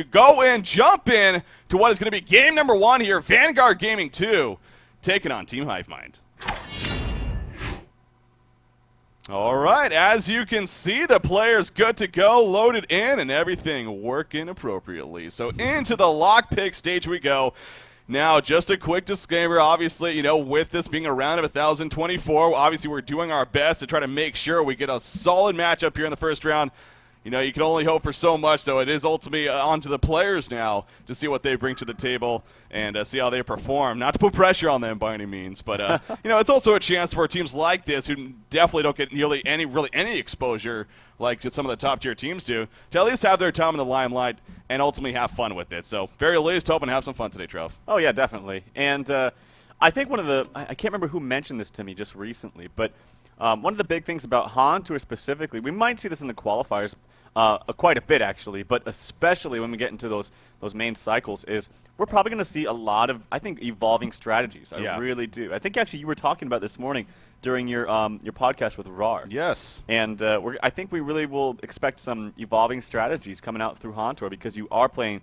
go and jump in to what is going to be game number 1 here. Vanguard Gaming 2 taking on Team Hivemind. All right, as you can see, the players good to go, loaded in, and everything working appropriately. So into the lockpick stage we go. Now, just a quick disclaimer, obviously, with this being a round of 1024, obviously we're doing our best to try to make sure we get a solid matchup here in the first round. You can only hope for so much, so it is ultimately on to the players now to see what they bring to the table and see how they perform. Not to put pressure on them by any means, but it's also a chance for teams like this who definitely don't get nearly any exposure like some of the top tier teams do, to at least have their time in the limelight and ultimately have fun with it. So very least, hope and have some fun today, Trev. Oh yeah, definitely. And I think I can't remember who mentioned this to me just recently, but one of the big things about HoN Tour specifically, we might see this in the qualifiers quite a bit actually, but especially when we get into those main cycles, is we're probably going to see a lot of, I think, evolving strategies. I really do. I think actually you were talking about this morning during your podcast with RAR. Yes. And I think we really will expect some evolving strategies coming out through HoN Tour because you are playing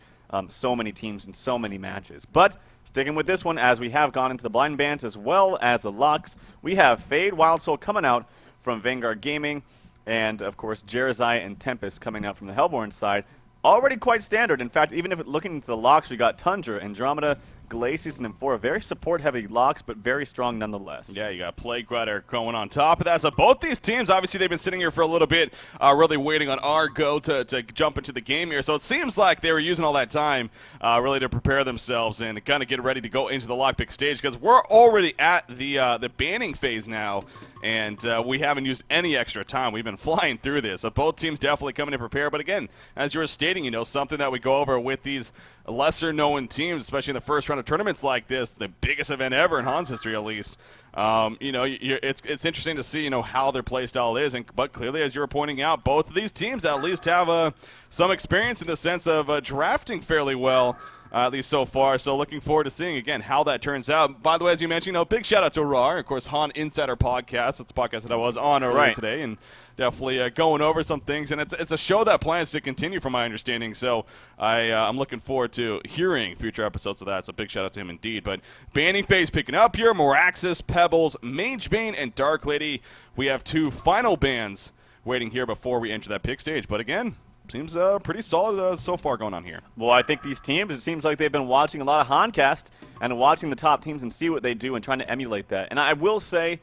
so many teams and so many matches. But sticking with this one, as we have gone into the blind bands as well as the locks, we have Fade, Wild Soul coming out from Vanguard Gaming, and of course Jerizai and Tempest coming out from the Hellborn side. Already quite standard. In fact, even if looking into the locks, we got Tundra, Andromeda, Glacius, and M4. Very support-heavy locks, but very strong nonetheless. Yeah, you got Plague Rider going on top of that. So both these teams, obviously, they've been sitting here for a little bit, really waiting on our go to jump into the game here. So it seems like they were using all that time really to prepare themselves and kind of get ready to go into the lockpick stage, because we're already at the banning phase now, and we haven't used any extra time. We've been flying through this. So both teams definitely coming to prepare. But again, as you were stating, something that we go over with these lesser-known teams, especially in the first round of tournaments like this, the biggest event ever in HoN's history at least. It's interesting to see how their play style is, but clearly, as you were pointing out, both of these teams at least have some experience in the sense of drafting fairly well. At least so far. So looking forward to seeing, again, how that turns out. By the way, as you mentioned, big shout out to RAR, of course, HoN Insider Podcast. That's the podcast that I was on earlier today, and definitely going over some things. And it's a show that plans to continue, from my understanding. So I'm looking forward to hearing future episodes of that. So big shout out to him indeed. But banning phase picking up here: Moraxis, Pebbles, Magebane, and Dark Lady. We have 2 final bans waiting here before we enter that pick stage. But again, seems pretty solid so far going on here. Well, I think these teams, it seems like they've been watching a lot of HoNcast and watching the top teams and see what they do and trying to emulate that. And I will say,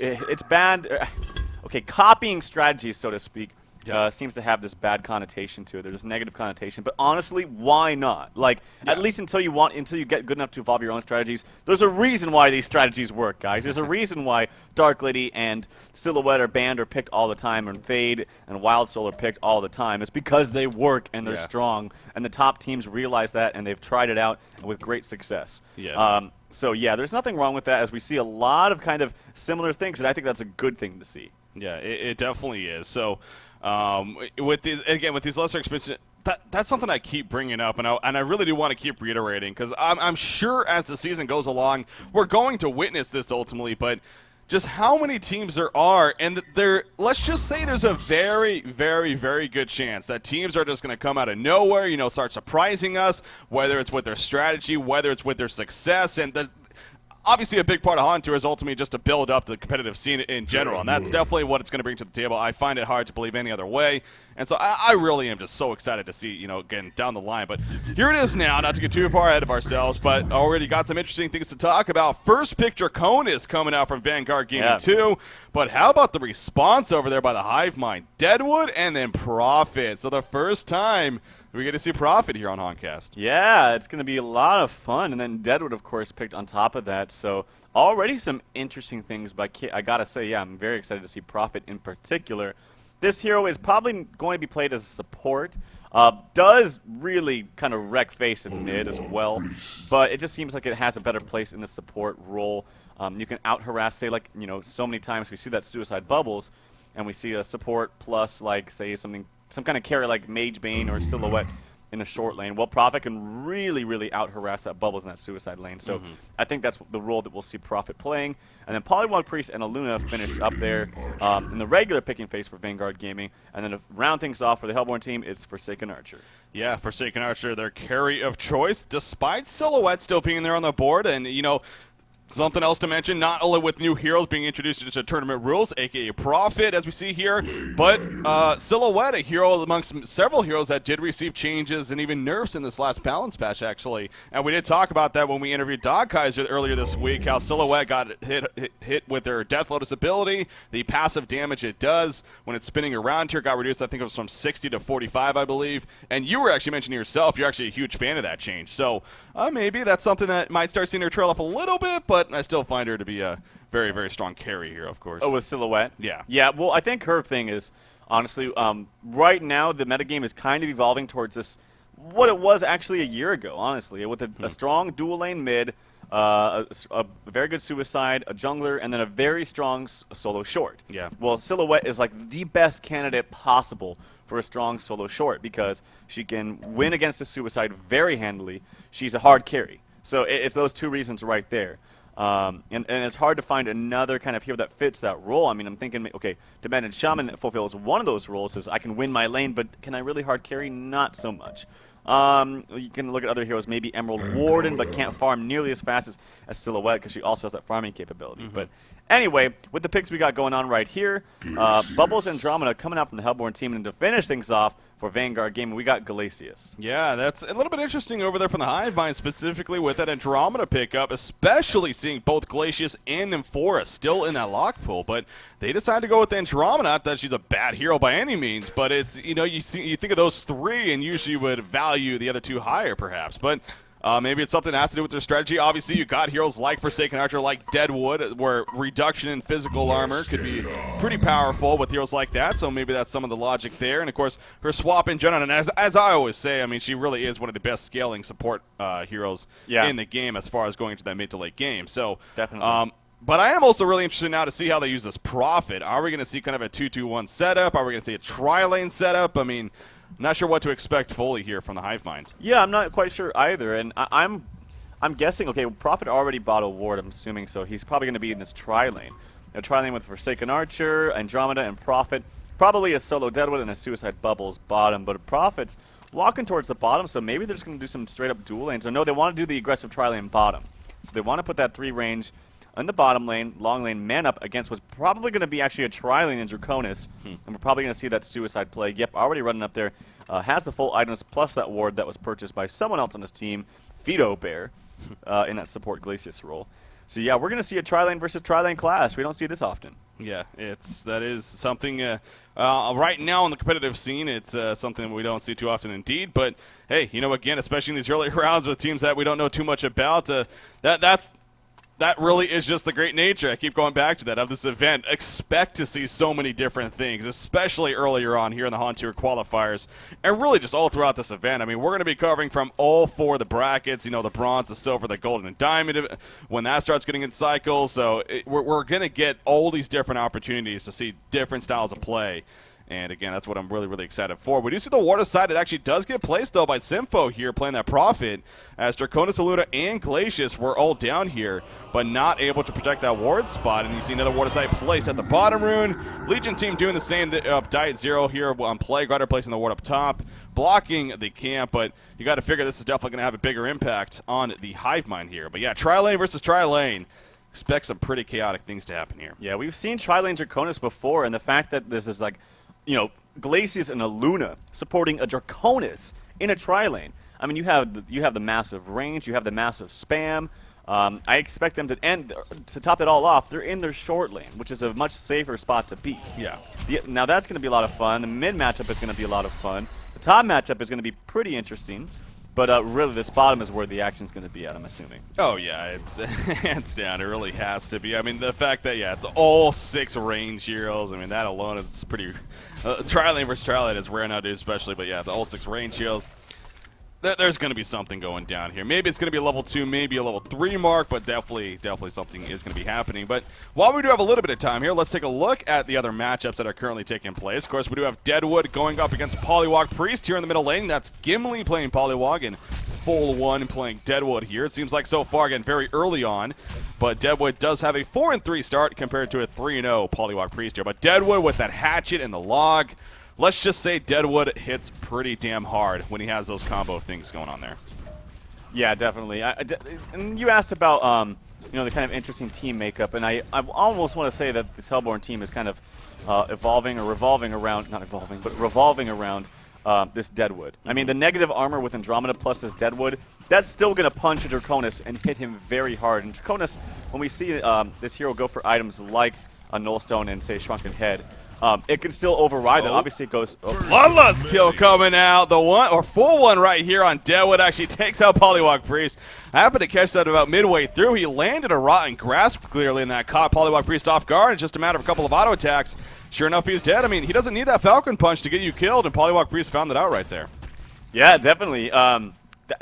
it's bad. Okay, copying strategies, so to speak, seems to have this bad connotation to it. There's this negative connotation. But honestly, why not? At least until you get good enough to evolve your own strategies, there's a reason why these strategies work, guys. There's a reason why Dark Lady and Silhouette are banned or picked all the time, and Fade and Wild Soul are picked all the time. It's because they work and they're strong, and the top teams realize that, and they've tried it out with great success. So yeah, there's nothing wrong with that, as we see a lot of kind of similar things, and I think that's a good thing to see. Yeah, it definitely is. So with these lesser experiences, that's something I keep bringing up, and I really do want to keep reiterating, because I'm sure as the season goes along, we're going to witness this ultimately, but just how many teams there are, and let's just say there's a very, very, very good chance that teams are just going to come out of nowhere, start surprising us, whether it's with their strategy, whether it's with their success, and obviously a big part of HoN Tour is ultimately just to build up the competitive scene in general, and that's definitely what it's going to bring to the table. I find it hard to believe any other way, and so I really am just so excited to see, again, down the line. But here it is now, not to get too far ahead of ourselves, but already got some interesting things to talk about. First pick Draconis coming out from Vanguard Gaming 2, but how about the response over there by the Hivemind? Deadwood and then Prophet. So the first time we get to see Prophet here on HoNcast. Yeah, it's going to be a lot of fun. And then Deadwood, of course, picked on top of that. So already some interesting things. But I got to say, yeah, I'm very excited to see Prophet in particular. This hero is probably going to be played as a support. Does really kind of wreck face in mid as well. But it just seems like it has a better place in the support role. You can out-harass, say, so many times we see that Suicide Bubbles, and we see a support plus, say, some kind of carry like Magebane or Silhouette in the short lane, while Prophet can really out-harass that Bubbles in that suicide lane. So I think that's the role that we'll see Prophet playing. And then Polywog Priest and Aluna finish up there in the regular picking phase for Vanguard Gaming. And then to round things off for the Hellborn team, it's Forsaken Archer. Yeah, Forsaken Archer, their carry of choice, despite Silhouette still being there on the board. And, you know, something else to mention, not only with new heroes being introduced into tournament rules, aka Prophet, as we see here, but Silhouette, a hero amongst several heroes that did receive changes and even nerfs in this last balance patch, actually. And we did talk about that when we interviewed Dog Kaiser earlier this week, how Silhouette got hit with their Death Lotus ability. The passive damage it does when it's spinning around here got reduced, I think it was from 60 to 45, I believe. And you were actually mentioning yourself, you're actually a huge fan of that change. So maybe that's something that might start seeing her trail off a little bit, but I still find her to be a very strong carry here, of course. Oh, with Silhouette? Yeah. Yeah, well, I think her thing is, honestly, right now the metagame is kind of evolving towards this, what it was actually a year ago, honestly, with a strong dual lane mid, a very good suicide, a jungler, and then a very strong solo short. Yeah. Well, Silhouette is like the best candidate possible for a strong solo short because she can win against a suicide very handily. She's a hard carry. So it's those two reasons right there. And it's hard to find another kind of hero that fits that role. I mean, I'm thinking, okay, Demanded Shaman fulfills one of those roles, is I can win my lane, but can I really hard carry? Not so much. You can look at other heroes, maybe Emerald Warden, but can't farm nearly as fast as Silhouette because she also has that farming capability. But anyway, with the picks we got going on right here, Bubbles Andromeda coming out from the Hellborn team, and to finish things off for Vanguard Gaming, we got Glacius. Yeah, that's a little bit interesting over there from the Hivemind, specifically with that Andromeda pickup, especially seeing both Glacius and Nymphora still in that lock pool. But they decided to go with Andromeda. Not that she's a bad hero by any means, but it's, you know, you think of those three and usually would value the other two higher, perhaps. But maybe it's something that has to do with their strategy. Obviously, you got heroes like Forsaken Archer, like Deadwood, where reduction in physical armor could be pretty powerful with heroes like that. So maybe that's some of the logic there. And of course, her swap in general. And as I always say, I mean, she really is one of the best scaling support heroes in the game as far as going into that mid to late game. So definitely. But I am also really interested now to see how they use this Prophet. Are we going to see kind of a 2-2-1 setup? Are we going to see a tri-lane setup? I mean, I'm not sure what to expect fully here from the Hivemind. Yeah, I'm not quite sure either, and I'm guessing, okay, Prophet already bought a ward, I'm assuming, so he's probably going to be in this tri-lane. A tri-lane with Forsaken Archer, Andromeda, and Prophet. Probably a solo Deadwood and a Suicide Bubbles bottom, but Prophet's walking towards the bottom, so maybe they're just going to do some straight-up dual lanes. Or no, they want to do the aggressive tri-lane bottom. So they want to put that 3 range in the bottom lane, long lane, man up against what's probably going to be actually a tri-lane in Draconis. And we're probably going to see that suicide play. Yep, already running up there. Has the full items plus that ward that was purchased by someone else on his team, Fido Bear, in that support Glacius role. So yeah, we're going to see a tri-lane versus tri-lane clash. We don't see this often. Yeah, that is something right now on the competitive scene. It's something we don't see too often indeed. But hey, you know, again, especially in these early rounds with teams that we don't know too much about, that really is just the great nature. I keep going back to that of this event. Expect to see so many different things, especially earlier on here in the HoN Tier qualifiers, and really just all throughout this event. I mean, we're going to be covering from all 4 of the brackets, you know, the bronze, the silver, the gold, and diamond, when that starts getting in cycles. So we're going to get all these different opportunities to see different styles of play. And again, that's what I'm really excited for. We do see the water side. It actually does get placed, though, by Sympho here playing that Prophet, as Draconis, Aluna, and Glacius were all down here, but not able to protect that ward spot. And you see another water side placed at the bottom rune. Legion team doing the same. Diet Zero here on play. Grider placing the ward up top, blocking the camp. But you got to figure this is definitely going to have a bigger impact on the Hivemind here. But yeah, tri-lane versus tri-lane. Expect some pretty chaotic things to happen here. Yeah, we've seen tri-lane Draconis before, and the fact that this is like, you know, Glacius and a Luna supporting a Draconis in a tri-lane. I mean, you have the massive range, you have the massive spam. I expect them to, and to top it all off, they're in their short lane, which is a much safer spot to be. Yeah. Now that's going to be a lot of fun. The mid matchup is going to be a lot of fun. The top matchup is going to be pretty interesting. But really, this bottom is where the action's going to be at, I'm assuming. Oh, yeah, it's hands down. It really has to be. I mean, the fact that, yeah, it's all 6 range heroes, I mean, that alone is pretty... tri-lane versus tri-lane is rare nowadays, especially, but yeah, the all 6 range heroes. There's going to be something going down here. Maybe it's going to be a level 2, maybe a level 3 mark, but definitely something is going to be happening. But while we do have a little bit of time here, let's take a look at the other matchups that are currently taking place. Of course, we do have Deadwood going up against Polywog Priest here in the middle lane. That's Gimli playing Polywog and Full One playing Deadwood here. It seems like so far, again, very early on, but Deadwood does have a 4-3 start compared to a 3-0 Polywog Priest here. But Deadwood with that hatchet and the log. Let's just say Deadwood hits pretty damn hard when he has those combo things going on there. Yeah, definitely. And you asked about the kind of interesting team makeup, and I almost want to say that this Hellborn team is kind of revolving around this Deadwood. I mean, the negative armor with Andromeda plus this Deadwood, that's still going to punch a Draconis and hit him very hard. And Draconis, when we see this hero go for items like a Nullstone and, say, Shrunken Head, it can still override that. Obviously, it goes. Bloodlust kill coming out. The full one right here on Deadwood actually takes out Polywog Priest. I happened to catch that about midway through. He landed a Rotten Grasp clearly, and that caught Polywog Priest off guard. It's just a matter of a couple of auto attacks. Sure enough, he's dead. I mean, he doesn't need that Falcon Punch to get you killed, and Polywog Priest found it out right there. Yeah, definitely.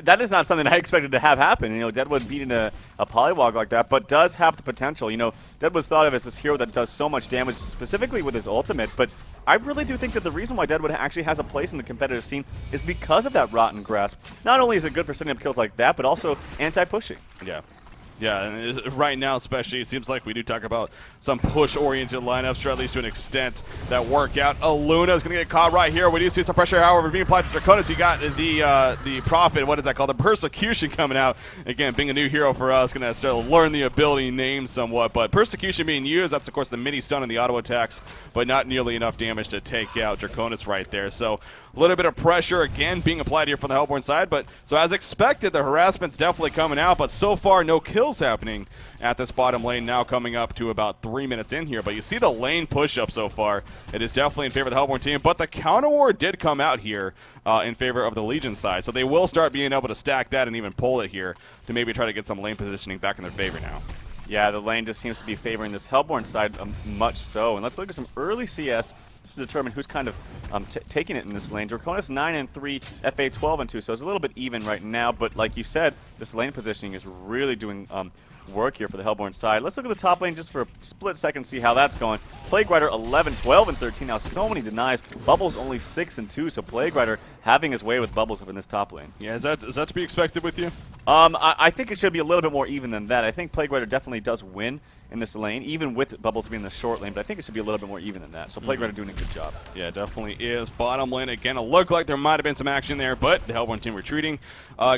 That is not something I expected to have happen. Deadwood beating a Polywog like that, but does have the potential. Deadwood's thought of as this hero that does so much damage, specifically with his ultimate, but I really do think that the reason why Deadwood actually has a place in the competitive scene is because of that Rotten Grasp. Not only is it good for setting up kills like that, but also anti-pushing. Yeah. Yeah, and right now especially, it seems like we do talk about some push-oriented lineups, or at least to an extent, that work out. Aluna is going to get caught right here. We do see some pressure, however, being applied to Draconis. You got the Prophet, what is that called? The Persecution coming out. Again, being a new hero for us, going to still learn the ability name somewhat. But Persecution being used, that's, of course, the mini-stun and the auto attacks, but not nearly enough damage to take out Draconis right there. So a little bit of pressure, again, being applied here from the Hellborn side. But so as expected, the harassment's definitely coming out, but so far no kills happening at this bottom lane, now coming up to about 3 minutes in here. But you see the lane push-up so far. It is definitely in favor of the Hellborn team, but the counter ward did come out here in favor of the Legion side. So they will start being able to stack that and even pull it here to maybe try to get some lane positioning back in their favor now. Yeah, the lane just seems to be favoring this Hellborn side much so. And let's look at some early CS to determine who's kind of taking it in this lane. Draconis 9-3, FA 12-2, so it's a little bit even right now. But like you said, this lane positioning is really doing work here for the Hellborn side. Let's look at the top lane just for a split second, see how that's going. Plague Rider 11, 12, and 13. Now so many denies. Bubbles only 6 and 2, so Plague Rider having his way with Bubbles up in this top lane. Yeah, is that to be expected with you? I think it should be a little bit more even than that. I think Plague Rider definitely does win in this lane, even with Bubbles being in the short lane, but I think it should be a little bit more even than that. So Plague Rider doing a good job. Yeah, definitely is. Bottom lane, again, it looked like there might have been some action there, but the Hellborn team retreating.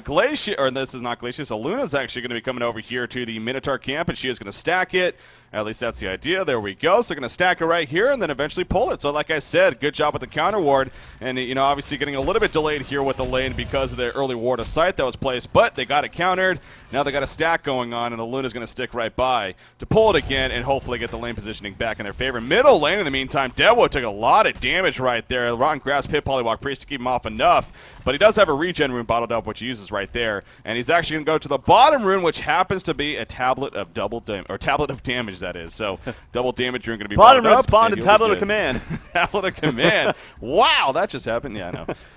Glacier, or this is not Glacier, so Luna's actually going to be coming over here to the Minotaur camp, and she is going to stack it. At least that's the idea. There we go. So they're going to stack it right here and then eventually pull it. So like I said, good job with the counter ward. And, obviously getting a little bit delayed here with the lane because of the early ward of sight that was placed. But they got it countered. Now they got a stack going on, and the Luna's going to stick right by to pull it again and hopefully get the lane positioning back in their favor. Middle lane, in the meantime, Deadwood took a lot of damage right there. Rotten Grasp hit Polywog Priest to keep him off enough. But he does have a regen rune bottled up, which he uses right there. And he's actually going to go to the bottom rune, which happens to be a tablet of tablet of damage, that is. So double damage rune going to be bottom bottled rune up. spawned in Tablet of Command. Tablet of Command. Wow, that just happened. Yeah, I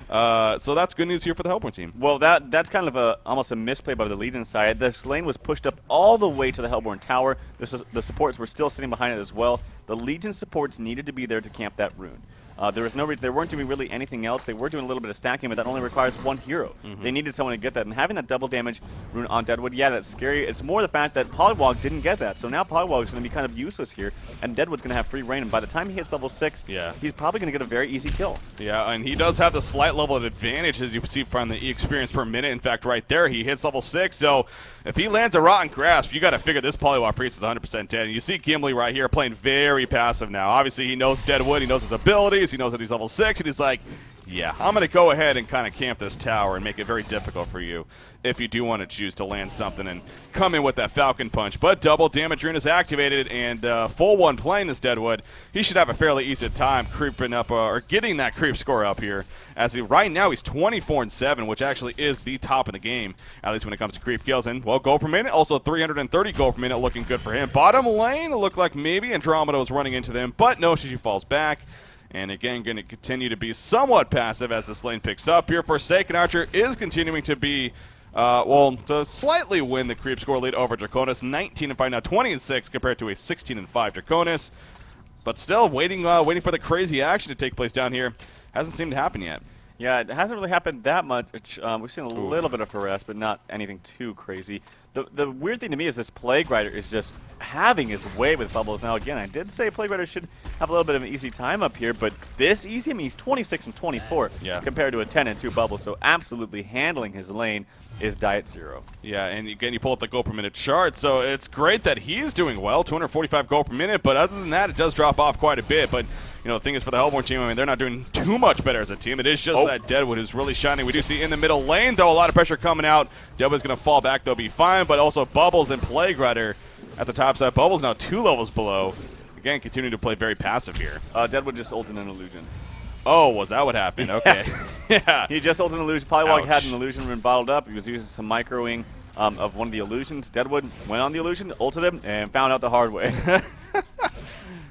know. So that's good news here for the Hellborn team. Well, that's kind of almost a misplay by the Legion side. This lane was pushed up all the way to the Hellborn tower. The supports were still sitting behind it as well. The Legion supports needed to be there to camp that rune. There weren't doing really anything else. They were doing a little bit of stacking, but that only requires one hero. They needed someone to get that. And having that double damage rune on Deadwood, yeah, that's scary. It's more the fact that Polywog didn't get that. So now Polywog is going to be kind of useless here, and Deadwood's going to have free reign. And by the time he hits level 6, he's probably going to get a very easy kill. Yeah, and he does have the slight level of advantage, as you see from the E experience per minute. In fact, right there, he hits level 6. So if he lands a Rotten Grasp, you got to figure this Polywog Priest is 100% dead. And you see Gimli right here playing very passive now. Obviously, he knows Deadwood. He knows his abilities. He knows that he's level 6. And he's like, yeah, I'm going to go ahead and kind of camp this tower and make it very difficult for you if you do want to choose to land something and come in with that Falcon Punch. But double damage rune is activated, and full one playing this Deadwood, he should have a fairly easy time creeping up or getting that creep score up here. As right now he's 24-7, which actually is the top of the game, at least when it comes to creep kills. And, well, gold per minute, also 330 gold per minute, looking good for him. Bottom lane, it looked like maybe Andromeda was running into them, but no, she falls back. And again, going to continue to be somewhat passive as this lane picks up here. Forsaken Archer is continuing to be, to slightly win the creep score lead over Draconis. 19-5 now, 20-6 compared to a 16-5 Draconis. But still waiting for the crazy action to take place down here. Hasn't seemed to happen yet. Yeah, it hasn't really happened that much. We've seen a little bit of harass, but not anything too crazy. The weird thing to me is this Plague Rider is just having his way with Bubbles. Now, again, I did say Plague Rider should have a little bit of an easy time up here, but this easy, I mean, he's 26-24 compared to a 10-2 Bubbles, so absolutely handling his lane is Diet0. Yeah, and again, you pull up the goal per minute chart, so it's great that he's doing well, 245 goal per minute, but other than that, it does drop off quite a bit. But, you know, the thing is, for the Hellborn team, I mean, they're not doing too much better as a team. It is just that Deadwood who's really shining. We do see in the middle lane, though, a lot of pressure coming out. Deadwood's going to fall back, they'll be fine, but also Bubbles and Plague Rider at the top side. Bubbles now 2 levels below. Again, continuing to play very passive here. Deadwood just ulted an illusion. Oh, was that what happened? Okay. Yeah. He just ulted an illusion. Polywog had an illusion been bottled up. He was using some microing of one of the illusions. Deadwood went on the illusion, ulted him, and found out the hard way.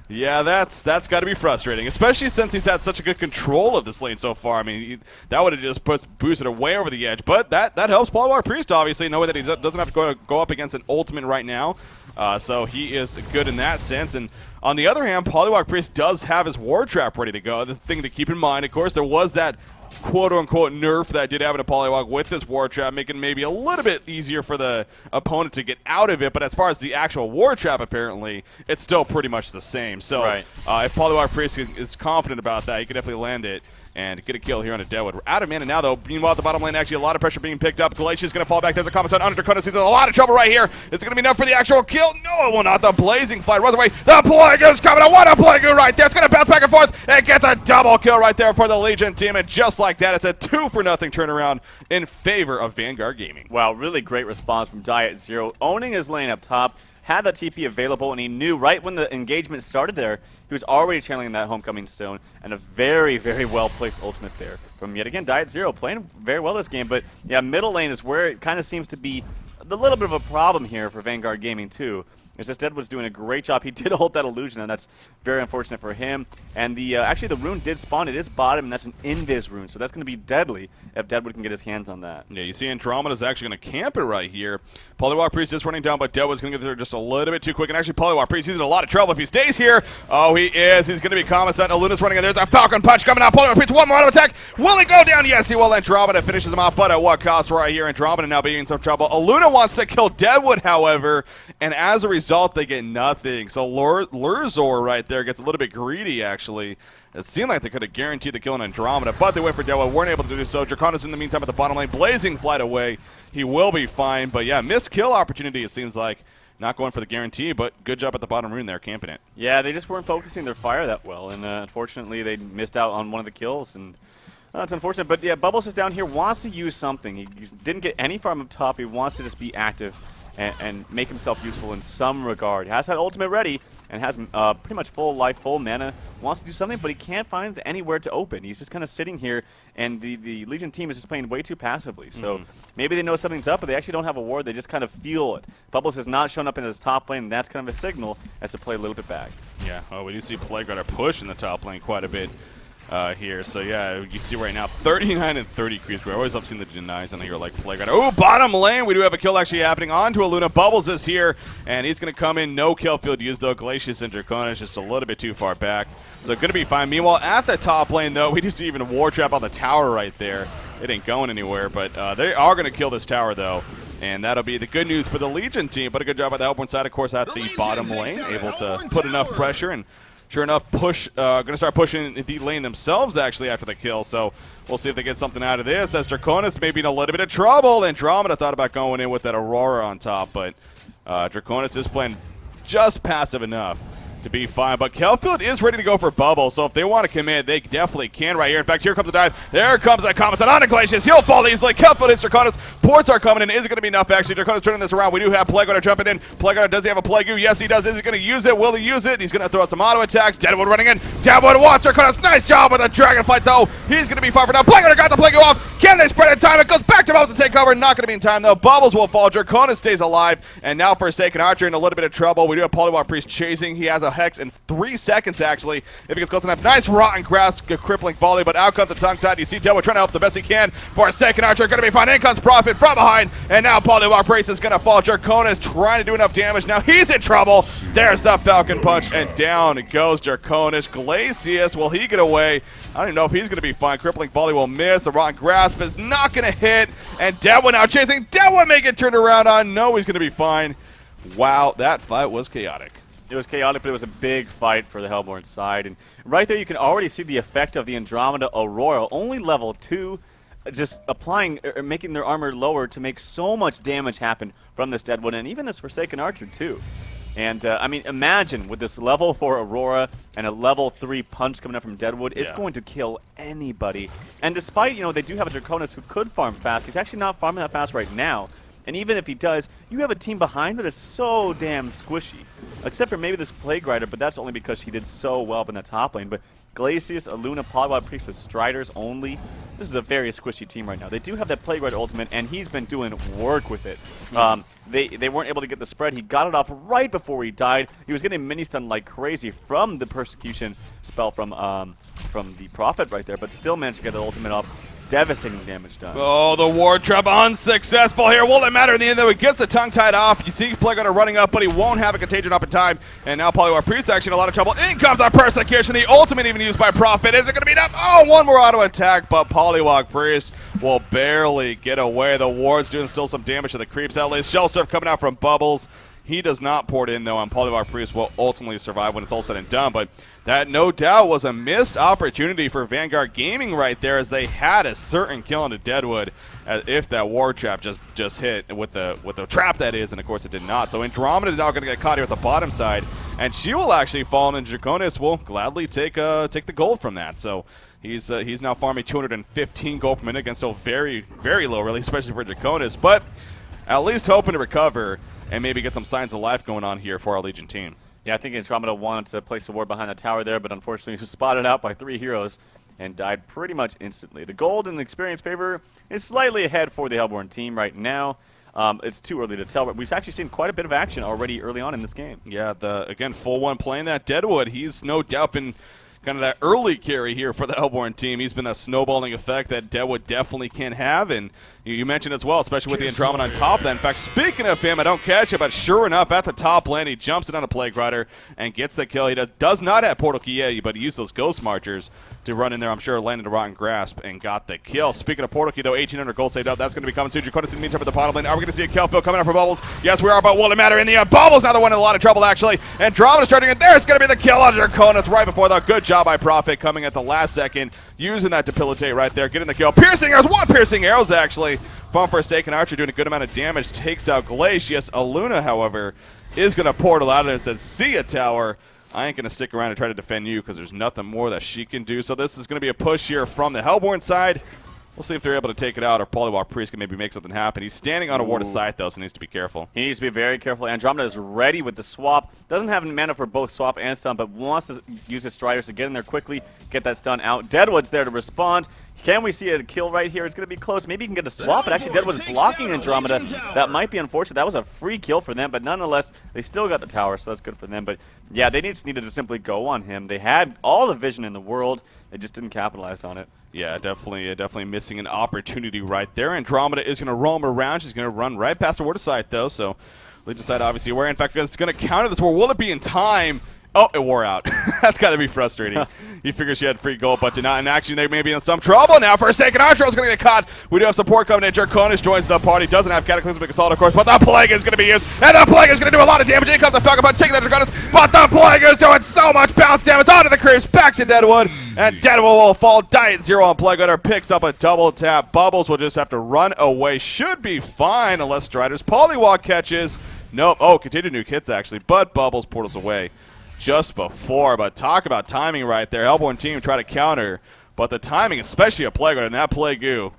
Yeah, that's got to be frustrating, especially since he's had such a good control of this lane so far. I mean, that would have just boosted it way over the edge, but that helps Polywog Priest, obviously, knowing that he doesn't have to go up against an ultimate right now. So he is good in that sense. And on the other hand, Polywog Priest does have his Ward Trap ready to go. The thing to keep in mind, of course, there was that quote-unquote nerf that did happen to Polywog with this Ward Trap, making maybe a little bit easier for the opponent to get out of it. But as far as the actual Ward Trap, apparently, it's still pretty much the same. So if Polywog Priest is confident about that, he can definitely land it and get a kill here on a Deadwood. We're out of mana now, though. Meanwhile, at the bottom lane, actually a lot of pressure being picked up. Glacia's going to fall back. There's a comment on under Draconis. He's in a lot of trouble right here. It's going to be enough for the actual kill. No, it will not. The Blazing Flight runs away. The Plague is coming. What a Plague right there. It's going to bounce back and forth. It gets a double kill right there for the Legion team. And just like that, it's a 2-0 turnaround in favor of Vanguard Gaming. Wow, really great response from Diet0. Owning his lane up top. Had that TP available, and he knew right when the engagement started there, he was already channeling that Homecoming Stone, and a very, very well-placed ultimate there from, yet again, Diet0 playing very well this game. But, yeah, middle lane is where it kind of seems to be a little bit of a problem here for Vanguard Gaming, too. It's just Deadwood's doing a great job. He did hold that illusion, and that's very unfortunate for him. And the actually, the rune did spawn. It is bottom, and that's an invis rune, so that's going to be deadly if Deadwood can get his hands on that. Yeah, you see Andromeda's actually going to camp it right here. Polywog Priest is running down, but Deadwood's going to get there just a little bit too quick. And actually, Polywog Priest, he's in a lot of trouble if he stays here. Oh, he is. He's going to be Commissant. Luna's running, and there's a Falcon Punch coming out. Polywog Priest, one more auto attack. Will he go down? Yes, he will. Andromeda finishes him off, but at what cost right here? Andromeda now being in some trouble. Luna wants to kill Deadwood, however, and as a result, they get nothing. So Lurzor right there gets a little bit greedy, actually. It seemed like they could have guaranteed the kill on Andromeda, but they went for Deadwood. Weren't able to do so. Draconis in the meantime at the bottom lane. Blazing Flight away. He will be fine, but yeah, missed kill opportunity, it seems like. Not going for the guarantee, but good job at the bottom rune there, camping it. Yeah, they just weren't focusing their fire that well, and unfortunately they missed out on one of the kills, and it's unfortunate. But yeah, Bubbles is down here, wants to use something. He didn't get any farm up top. He wants to just be active and make himself useful in some regard. He has that ultimate ready and has pretty much full life, full mana. Wants to do something, but he can't find anywhere to open. He's just kind of sitting here, and the Legion team is just playing way too passively. So maybe they know something's up, but they actually don't have a ward. They just kind of feel it. Bubbles has not shown up in his top lane, and that's kind of a signal as to play a little bit back. Yeah, well, we do see Plague Rider push in the top lane quite a bit here. So yeah, you see right now 39 and 30 creeps. We always love seeing the denies on here like Plague Rider. Oh, bottom lane, we do have a kill actually happening onto a Luna. Bubbles is here, and he's going to come in. No kill field used though. Glacius and Draconis just a little bit too far back. So going to be fine. Meanwhile, at the top lane though, we do see even a War Trap on the tower right there. It ain't going anywhere, but they are going to kill this tower though. And that'll be the good news for the Legion team. But a good job by the Hellborn side, of course, at the bottom lane. Able to put enough pressure, and sure enough, going to start pushing the lane themselves, actually, after the kill. So we'll see if they get something out of this. As Draconis may be in a little bit of trouble. Andromeda thought about going in with that Aurora on top, but Draconis is playing just passive enough to be fine. But Kelfield is ready to go for Bubble, so if they want to commit, they definitely can right here. In fact, here comes the dive. There comes that Commissant on Glacius. He'll fall easily. Kelfield hits Draconis. Ports are coming in. Is it going to be enough, actually? Draconis turning this around. We do have Plague Rider jumping in. Plague Rider, does he have a Plague? Yes, he does. Is he going to use it? Will he use it? He's going to throw out some auto attacks. Deadwood running in. Deadwood wants Draconis. Nice job with the Dragonflight, though. He's going to be far for now. Plague Rider got the Plague off. Can they spread it in time? It goes back to Bubble. Bubbles to take cover, not going to be in time though. Bubbles will fall, Draconis stays alive, and now Forsaken Archer in a little bit of trouble. We do have Polywalk Priest chasing. He has a Hex in 3 seconds actually, if he gets close enough. Nice Rotten Grasp, crippling volley, but out comes the tongue tied. You see Deadwood trying to help the best he can. Forsaken Archer going to be fine. In comes Prophet from behind, and now Polywalk Priest is going to fall. Draconis trying to do enough damage. Now he's in trouble. There's the Falcon Punch, and down goes Draconis. Glacius, will he get away? I don't even know if he's going to be fine. Crippling volley will miss. The Rotten Grasp is not going to hit, and Deadwood now chasing. Deadwood make it turned around on. No, he's going to be fine. Wow, that fight was chaotic. It was chaotic, but it was a big fight for the Hellborn side. And right there, you can already see the effect of the Andromeda Aurora. Only level 2, just applying, or making their armor lower to make so much damage happen from this Deadwood, and even this Forsaken Archer, too. And, I mean, imagine with this level 4 Aurora and a level 3 punch coming up from Deadwood, it's going to kill anybody. And despite, you know, they do have a Draconis who could farm fast, he's actually not farming that fast right now. And even if he does, you have a team behind that is so damn squishy. Except for maybe this Plague Rider, but that's only because he did so well up in the top lane. But Glacius, Aluna, Polywalk Priest with Striders only. This is a very squishy team right now. They do have that Plague Rider ultimate, and he's been doing work with it. They weren't able to get the spread. He got it off right before he died. He was getting mini-stunned like crazy from the Persecution spell from the Prophet right there, but still managed to get the ultimate off. Devastating damage done. Oh, the Ward Trap unsuccessful here. Will it matter in the end, though? He gets the tongue tied off. You see Plague Rider running up, but he won't have a contagion up in time. And now Polywalk Priest actually in a lot of trouble. In comes our Persecution. The ultimate even used by Prophet. Is it going to be enough? Oh, one more auto attack, but Polywalk Priest will barely get away. The Ward's doing still some damage to the creeps. At least Shell Surf coming out from Bubbles. He does not pour it in, though, and Polywalk Priest will ultimately survive when it's all said and done. But that, no doubt, was a missed opportunity for Vanguard Gaming right there, as they had a certain kill into Deadwood, as if that Ward Trap just hit with the trap that is, and of course it did not. So Andromeda is now going to get caught here at the bottom side, and she will actually fall, and Draconis will gladly take the gold from that. So he's now farming 215 gold per minute against so very, very low, really, especially for Draconis, but at least hoping to recover and maybe get some signs of life going on here for our Legion team. Yeah, I think Andromeda wanted to place a ward behind the tower there, but unfortunately he was spotted out by 3 heroes and died pretty much instantly. The gold and the experience favor is slightly ahead for the Hellborn team right now. It's too early to tell, but we've actually seen quite a bit of action already early on in this game. Yeah, again, full one playing that Deadwood. He's no doubt been kind of that early carry here for the Hellborn team. He's been a snowballing effect that Deadwood definitely can have, and you mentioned as well, especially with the Andromeda on top of that. In fact, speaking of him, I don't catch it, but sure enough, at the top lane, he jumps it on a Plague Rider and gets the kill. He does not have Portal Key yet, but he used those Ghost Marchers to run in there, I'm sure, landed a Rotten Grasp and got the kill. Speaking of Portal Key, though, 1,800 gold saved up. That's going to be coming soon. Draconis in the meantime at the bottom lane. Are we going to see a kill fill coming up for Bubbles? Yes, we are, but will it matter in the end? Bubbles now the one in a lot of trouble, actually. Andromeda starting it. There's going to be the kill on Draconis right before the good job by Prophet coming at the last second, using that Debilitate right there, getting the kill. Piercing arrows, 1 piercing arrows, actually. From Forsaken Archer doing a good amount of damage, takes out Glacius. Aluna, however, is going to portal out and says, see ya, tower. I ain't going to stick around and try to defend you because there's nothing more that she can do. So this is going to be a push here from the Hellborn side. We'll see if they're able to take it out, or Polywalk Priest can maybe make something happen. He's standing on a ward of sight, though, so he needs to be careful. He needs to be very careful. Andromeda is ready with the swap. Doesn't have mana for both swap and stun, but wants to use his Striders to get in there quickly, get that stun out. Deadwood's there to respond. Can we see a kill right here? It's going to be close. Maybe he can get a swap, but actually Deadwood's blocking Andromeda. That might be unfortunate. That was a free kill for them, but nonetheless, they still got the tower, so that's good for them. But yeah, they needed to simply go on him. They had all the vision in the world. They just didn't capitalize on it. Yeah, definitely missing an opportunity right there. Andromeda is going to roam around. She's going to run right past the ward of sight, though, so Legion side obviously aware. In fact, it's going to counter this war. Will it be in time? Oh, it wore out. That's got to be frustrating. He figures she had free gold, but did not. In action, they may be in some trouble now. Forsaken Archer is going to get caught. We do have support coming in. Draconis joins the party. Doesn't have Cataclysmic Assault, of course, but the Plague is going to be used. And the Plague is going to do a lot of damage. In comes the Falcon Punch, taking the Draconis, but the Plague is doing so much bounce damage onto the creeps. Back to Deadwood, and Deadwood will fall. Diet 0 on Plague Rider. Picks up a double tap. Bubbles will just have to run away. Should be fine unless Striders Polywalk catches. Nope. Oh, continued nuke hits, actually, but Bubbles portals away just before. But talk about timing right there. Hellborn team try to counter, but the timing, especially a Plague Rider and that Plague Goo,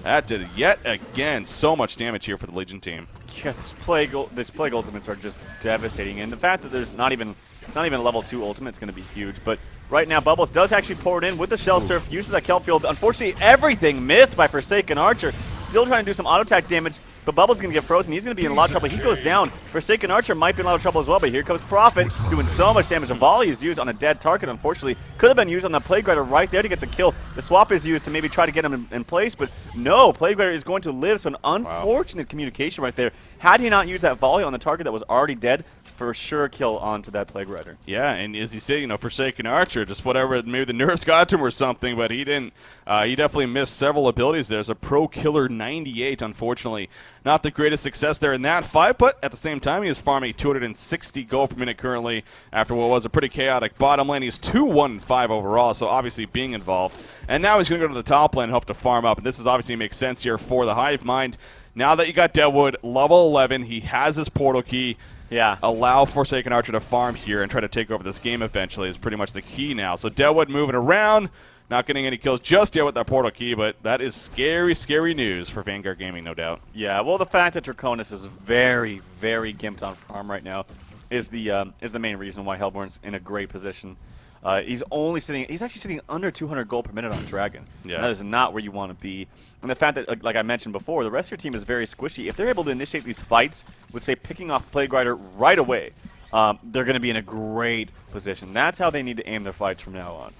that did yet again so much damage here for the Legion team. Yeah, these Plague ultimates are just devastating, and the fact that it's not even a level 2 ultimate is going to be huge. But right now, Bubbles does actually pour it in with the Shell Surf, uses that Kelp Field. Unfortunately, everything missed by Forsaken Archer. still trying to do some auto attack damage, but Bubble's going to get frozen. He's going to be in a lot of trouble. He goes down. Forsaken Archer might be in a lot of trouble as well, but here comes Prophet doing so much damage. A volley is used on a dead target, unfortunately. Could have been used on the Plague Rider right there to get the kill. The swap is used to maybe try to get him in place, but no, Plague Rider is going to live, so an unfortunate communication right there. Had he not used that volley on the target that was already dead, for sure kill onto that Plague Rider. Yeah, and as you say, you know, Forsaken Archer, just whatever, maybe the nerfs got to him or something, but he didn't. He definitely missed several abilities there. There's a Pro Killer 98, unfortunately. Not the greatest success there in that fight, but at the same time, he is farming 260 gold per minute currently after what was a pretty chaotic bottom lane. He's 2-1-5 overall, so obviously being involved. And now he's going to go to the top lane and hope to farm up. And this is obviously makes sense here for the Hive Mind. Now that you got Deadwood, level 11, he has his portal key. Yeah. Allow Forsaken Archer to farm here and try to take over this game eventually is pretty much the key now. So Deadwood moving around, not getting any kills just yet with that portal key, but that is scary, scary news for Vanguard Gaming, no doubt. Yeah, well, the fact that Draconis is very, very gimped on farm right now is the main reason why Hellborn's in a great position. He's actually sitting under 200 gold per minute on Dragon. Yeah. That is not where you want to be. And the fact that, like I mentioned before, the rest of your team is very squishy. If they're able to initiate these fights with, say, picking off Plague Rider right away, they're going to be in a great position. That's how they need to aim their fights from now on.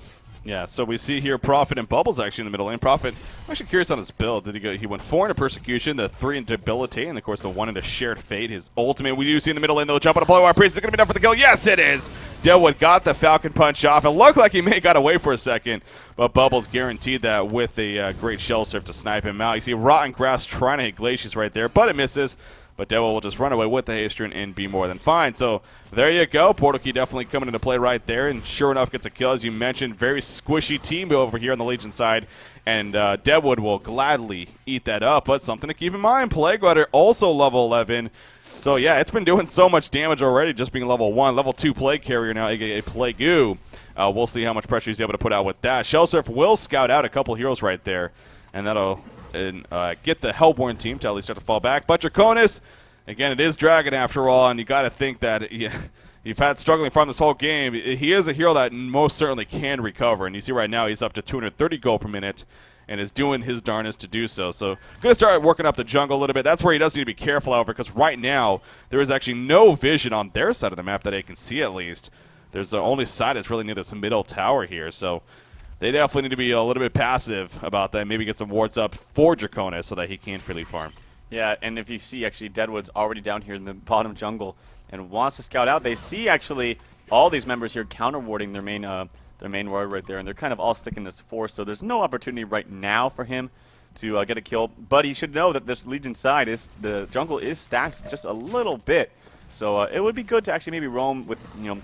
Yeah, so we see here Prophet and Bubbles actually in the middle lane. Prophet, I'm actually curious on his build. Did he went 4 into Persecution, the 3 into Debilitate, and of course the 1 into Shared Fate. His ultimate, we do see in the middle lane, though, jump on a Blowwire Priest. Is it going to be enough for the kill? Yes, it is! Deadwood got the Falcon Punch off. It looked like he may have got away for a second, but Bubbles guaranteed that with a great Shell Surf to snipe him out. You see Rotten Grass trying to hit Glacius right there, but it misses. But Deadwood will just run away with the haste rune and be more than fine. So there you go. Portal Key definitely coming into play right there. And sure enough, gets a kill. As you mentioned, very squishy team over here on the Legion side. And Deadwood will gladly eat that up. But something to keep in mind, Plague Rider also level 11. So yeah, it's been doing so much damage already just being level 1. Level 2 Plague Carrier now, aka Plague Goo. We'll see how much pressure he's able to put out with that. Shell Surf will scout out a couple heroes right there. And that'll get the Hellborn team to at least start to fall back. But Draconis, again, it is Dragon after all, and you got to think that you've had struggling from this whole game. He is a hero that most certainly can recover, and you see right now he's up to 230 gold per minute and is doing his darnest to do so. So going to start working up the jungle a little bit. That's where he does need to be careful, however, because right now there is actually no vision on their side of the map that I can see at least. There's the only side that's really near this middle tower here, so they definitely need to be a little bit passive about that. Maybe get some wards up for Draconis so that he can freely farm. Yeah, and if you see, actually, Deadwood's already down here in the bottom jungle and wants to scout out. They see, actually, all these members here counter-warding their main ward right there, and they're kind of all sticking this force, so there's no opportunity right now for him to get a kill. But he should know that this Legion side, the jungle is stacked just a little bit. So it would be good to actually maybe roam with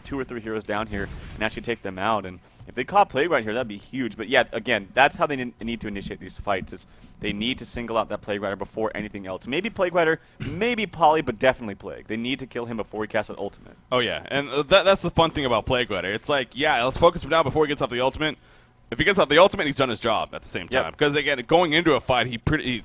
2 or 3 heroes down here and actually take them out. And if they caught Plague Rider here, that'd be huge. But yeah, again, that's how they need to initiate these fights. Is they need to single out that Plague Rider before anything else. Maybe Plague Rider, maybe Poly, but definitely Plague. They need to kill him before he casts an ultimate. Oh yeah, and that's the fun thing about Plague Rider. It's like, yeah, let's focus him down before he gets off the ultimate. If he gets off the ultimate, he's done his job at the same time. Because again, going into a fight,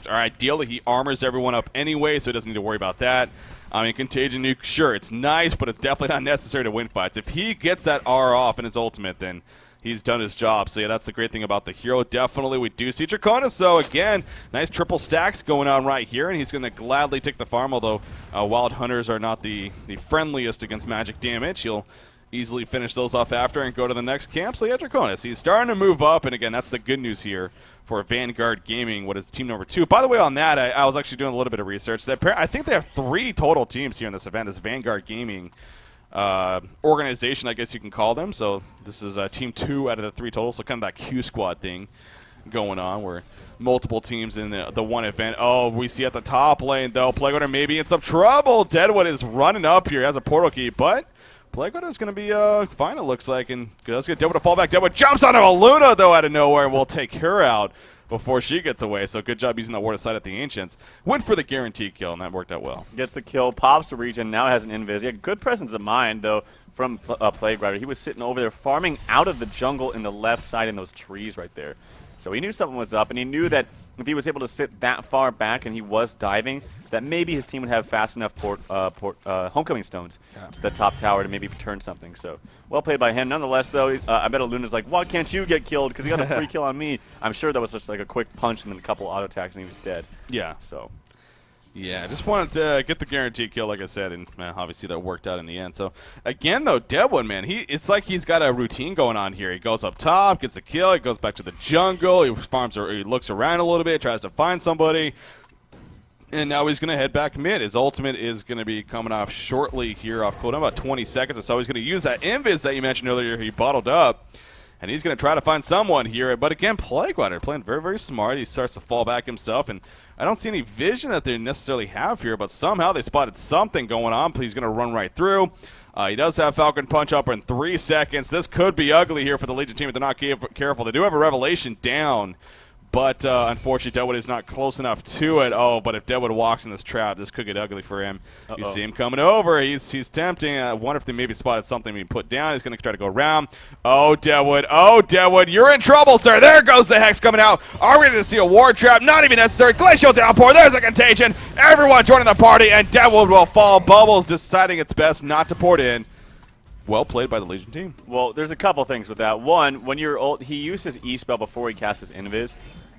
ideally he armors everyone up anyway, so he doesn't need to worry about that. I mean, Contagion Nuke, sure, it's nice, but it's definitely not necessary to win fights. If he gets that R off in his ultimate, then he's done his job. So yeah, that's the great thing about the hero. Definitely, we do see Draconis. So again, nice triple stacks going on right here, and he's going to gladly take the farm. Although Wild Hunters are not the friendliest against magic damage, he'll easily finish those off after and go to the next camp. So yeah, Draconis, he's starting to move up, and again, that's the good news here for Vanguard Gaming, what is team number 2. By the way, on that, I was actually doing a little bit of research. I think they have 3 total teams here in this event, this Vanguard Gaming organization, I guess you can call them. So this is team 2 out of the 3 total, so kind of that Q squad thing going on where multiple teams in the one event. Oh, we see at the top lane, though, Plague Rider maybe in some trouble. Deadwood is running up here, has a portal key, but Plague Rider is going to be fine, it looks like, and let's get Deadwood to fall back. Deadwood jumps onto a Luna, though, out of nowhere, and we'll take her out before she gets away. So good job using the ward aside at the Ancients. Went for the guaranteed kill, and that worked out well. Gets the kill, pops the region, now has an invis. He had good presence of mind, though, from Plague Rider. He was sitting over there farming out of the jungle in the left side in those trees right there. So he knew something was up, and he knew that if he was able to sit that far back and he was diving, that maybe his team would have fast enough homecoming stones to the top tower to maybe turn something. So well played by him. Nonetheless, though, I bet Luna's like, why can't you get killed? Because he got a free kill on me. I'm sure that was just like a quick punch and then a couple auto attacks and he was dead. Yeah. So. Yeah, I just wanted to get the guaranteed kill, like I said, and obviously that worked out in the end. So, again, though, Deadwood, man, it's like he's got a routine going on here. He goes up top, gets a kill, he goes back to the jungle, he farms, or he looks around a little bit, tries to find somebody, and now he's going to head back mid. His ultimate is going to be coming off shortly here off cooldown, about 20 seconds or so. He's going to use that invis that you mentioned earlier he bottled up. And he's going to try to find someone here. But again, Plague Rider playing very, very smart. He starts to fall back himself. And I don't see any vision that they necessarily have here. But somehow they spotted something going on. He's going to run right through. He does have Falcon Punch up in 3 seconds. This could be ugly here for the Legion team if they're not careful. They do have a Revelation down. But unfortunately, Deadwood is not close enough to it. Oh, but if Deadwood walks in this trap, this could get ugly for him. You see him coming over. He's tempting. I wonder if they maybe spotted something being put down. He's going to try to go around. Oh, Deadwood. Oh, Deadwood. You're in trouble, sir. There goes the Hex coming out. Are we going to see a ward trap? Not even necessary. Glacial Downpour. There's a contagion. Everyone joining the party, and Deadwood will fall. Bubbles deciding it's best not to port in. Well played by the Legion team. Well, there's a couple things with that. One, when you're old, he used his E-spell before he cast his Invis.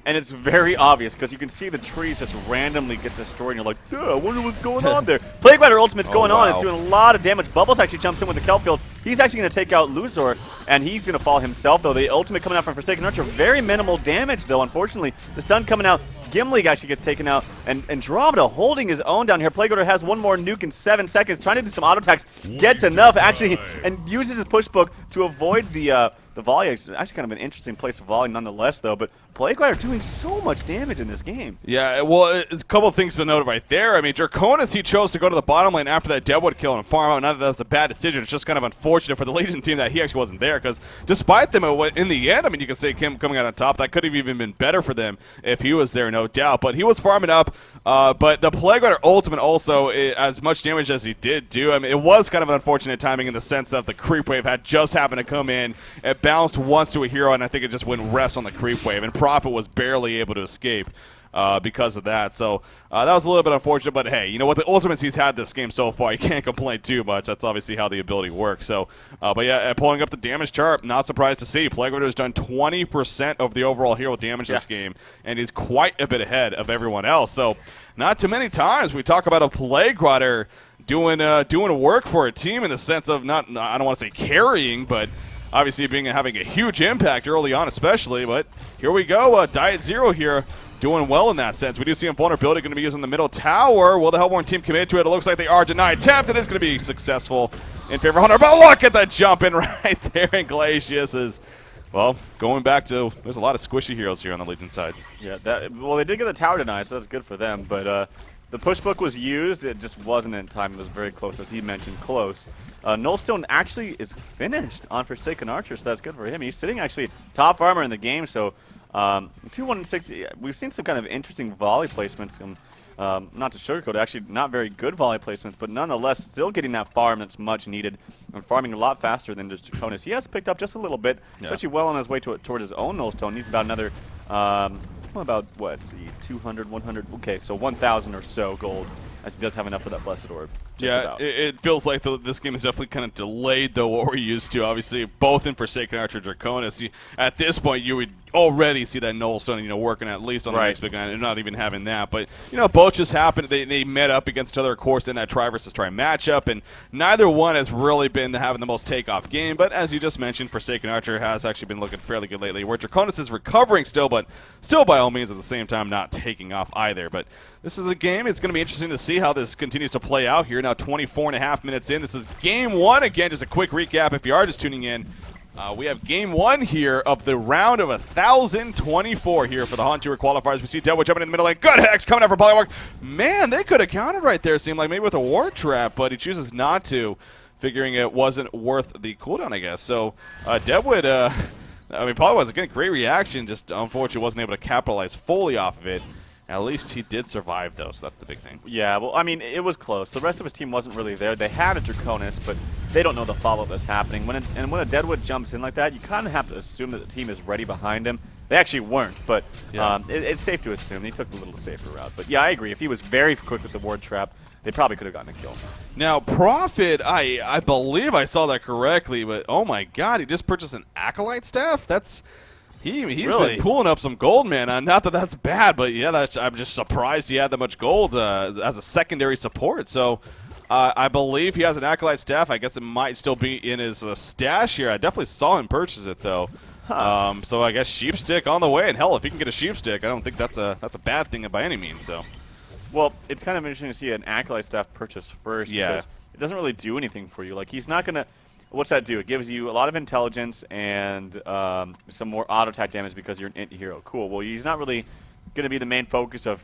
And it's very obvious because you can see the trees just randomly get destroyed and you're like, I wonder what's going on there. Plague Rider ultimate's going on. It's doing a lot of damage. Bubbles actually jumps in with the Kelp Field. He's actually going to take out Luzor, and he's going to fall himself, though. The ultimate coming out from Forsaken Archer. Very minimal damage, though, unfortunately. The stun coming out. Gimli actually gets taken out, and Andromeda holding his own down here. Plague Rider has one more nuke in 7 seconds, trying to do some auto attacks. Gets enough, actually, and uses his push book to avoid the volley. It's actually kind of an interesting place to volley nonetheless, though. But Plague Rider doing so much damage in this game. Yeah, well, it's a couple of things to note right there. I mean, Draconis, he chose to go to the bottom lane after that Deadwood kill and farm out. None of that's a bad decision. It's just kind of unfortunate for the Legion team that he actually wasn't there, because despite them, in the end, I mean, you could say him coming out on top, that could have even been better for them if he was there, no doubt. But he was farming up. But the Plague Rider ultimate also, as much damage as he did do, I mean, it was kind of unfortunate timing in the sense that the creep wave had just happened to come in. It bounced once to a hero, and I think it just went rest on the creep wave, and Prophet was barely able to escape because of that. So that was a little bit unfortunate, but hey, you know what? The ultimates he's had this game so far, you can't complain too much. That's obviously how the ability works. So, but yeah, pulling up the damage chart, not surprised to see. Plague Rider has done 20% of the overall hero damage this game, and he's quite a bit ahead of everyone else. So, not too many times we talk about a Plague Rider doing work for a team in the sense of not, I don't want to say carrying, but obviously having a huge impact early on especially. But here we go, Diet Zero here doing well in that sense. We do see him vulnerability going to be using the middle tower. Will the Hellborn team commit to it? It looks like they are. Denied attempt. It is going to be successful in favor of Hunter. But look at the jump in right there. And Glacius is, well, going back to, there's a lot of squishy heroes here on the Legion side. Yeah, well, they did get the tower denied, so that's good for them. But the push book was used. It just wasn't in time. It was very close, as he mentioned, close. Nullstone actually is finished on Forsaken Archer, so that's good for him. He's sitting actually top farmer in the game, so 2-1-6. We've seen some kind of interesting volley placements. Not to sugarcoat it, actually not very good volley placements, but nonetheless still getting that farm that's much needed and farming a lot faster than just Draconis. He has picked up just a little bit. He's actually well on his way towards his own Nullstone. He's about another, about, what, let's see, 200, 100, okay, so 1,000 or so gold, as he does have enough for that Blessed Orb. Yeah, it feels like this game is definitely kind of delayed, though, what we're used to. Obviously, both in Forsaken Archer and Draconis, at this point, you would already see that Nullstone, working at least on the next big guy, and not even having that. But, both just happened. They met up against each other, of course, in that try versus try matchup, and neither one has really been having the most takeoff game. But as you just mentioned, Forsaken Archer has actually been looking fairly good lately, where Draconis is recovering still, but still by all means at the same time not taking off either. But this is a game. It's going to be interesting to see how this continues to play out here. Now 24.5 minutes in. This is game one. Again, just a quick recap if you are just tuning in. We have game one here of the round of 1,024 here for the HoN Tour qualifiers. We see Deadwood jumping in the middle lane. Good Hex coming up for Polywalk. Man, they could have countered right there. It seemed like maybe with a ward trap, but he chooses not to, figuring it wasn't worth the cooldown, I guess. So Deadwood, I mean, Polywalk's again, great reaction. Just unfortunately wasn't able to capitalize fully off of it. At least he did survive, though, so that's the big thing. Yeah, well, I mean, it was close. The rest of his team wasn't really there. They had a Draconis, but they don't know the follow-up that's happening. When a Deadwood jumps in like that, you kind of have to assume that the team is ready behind him. They actually weren't, but Yeah. it's safe to assume he took the little safer route. But yeah, I agree. If he was very quick with the ward trap, they probably could have gotten a kill. Now, Profit, I believe I saw that correctly, but oh my god, he just purchased an Acolyte staff? He's Really? been pulling up some gold, man. Not that that's bad, but yeah, I'm just surprised he had that much gold as a secondary support. So I believe he has an Acolyte staff. I guess it might still be in his stash here. I definitely saw him purchase it, though. Huh. So I guess Sheepstick on the way, and hell, if he can get a Sheepstick, I don't think that's a bad thing by any means. So, Well, it's kind of interesting to see an Acolyte staff purchase first. Yeah. Because it doesn't really do anything for you. Like, he's not going to... What's that do? It gives you a lot of intelligence and some more auto attack damage because you're an int hero. Cool. Well, he's not really going to be the main focus of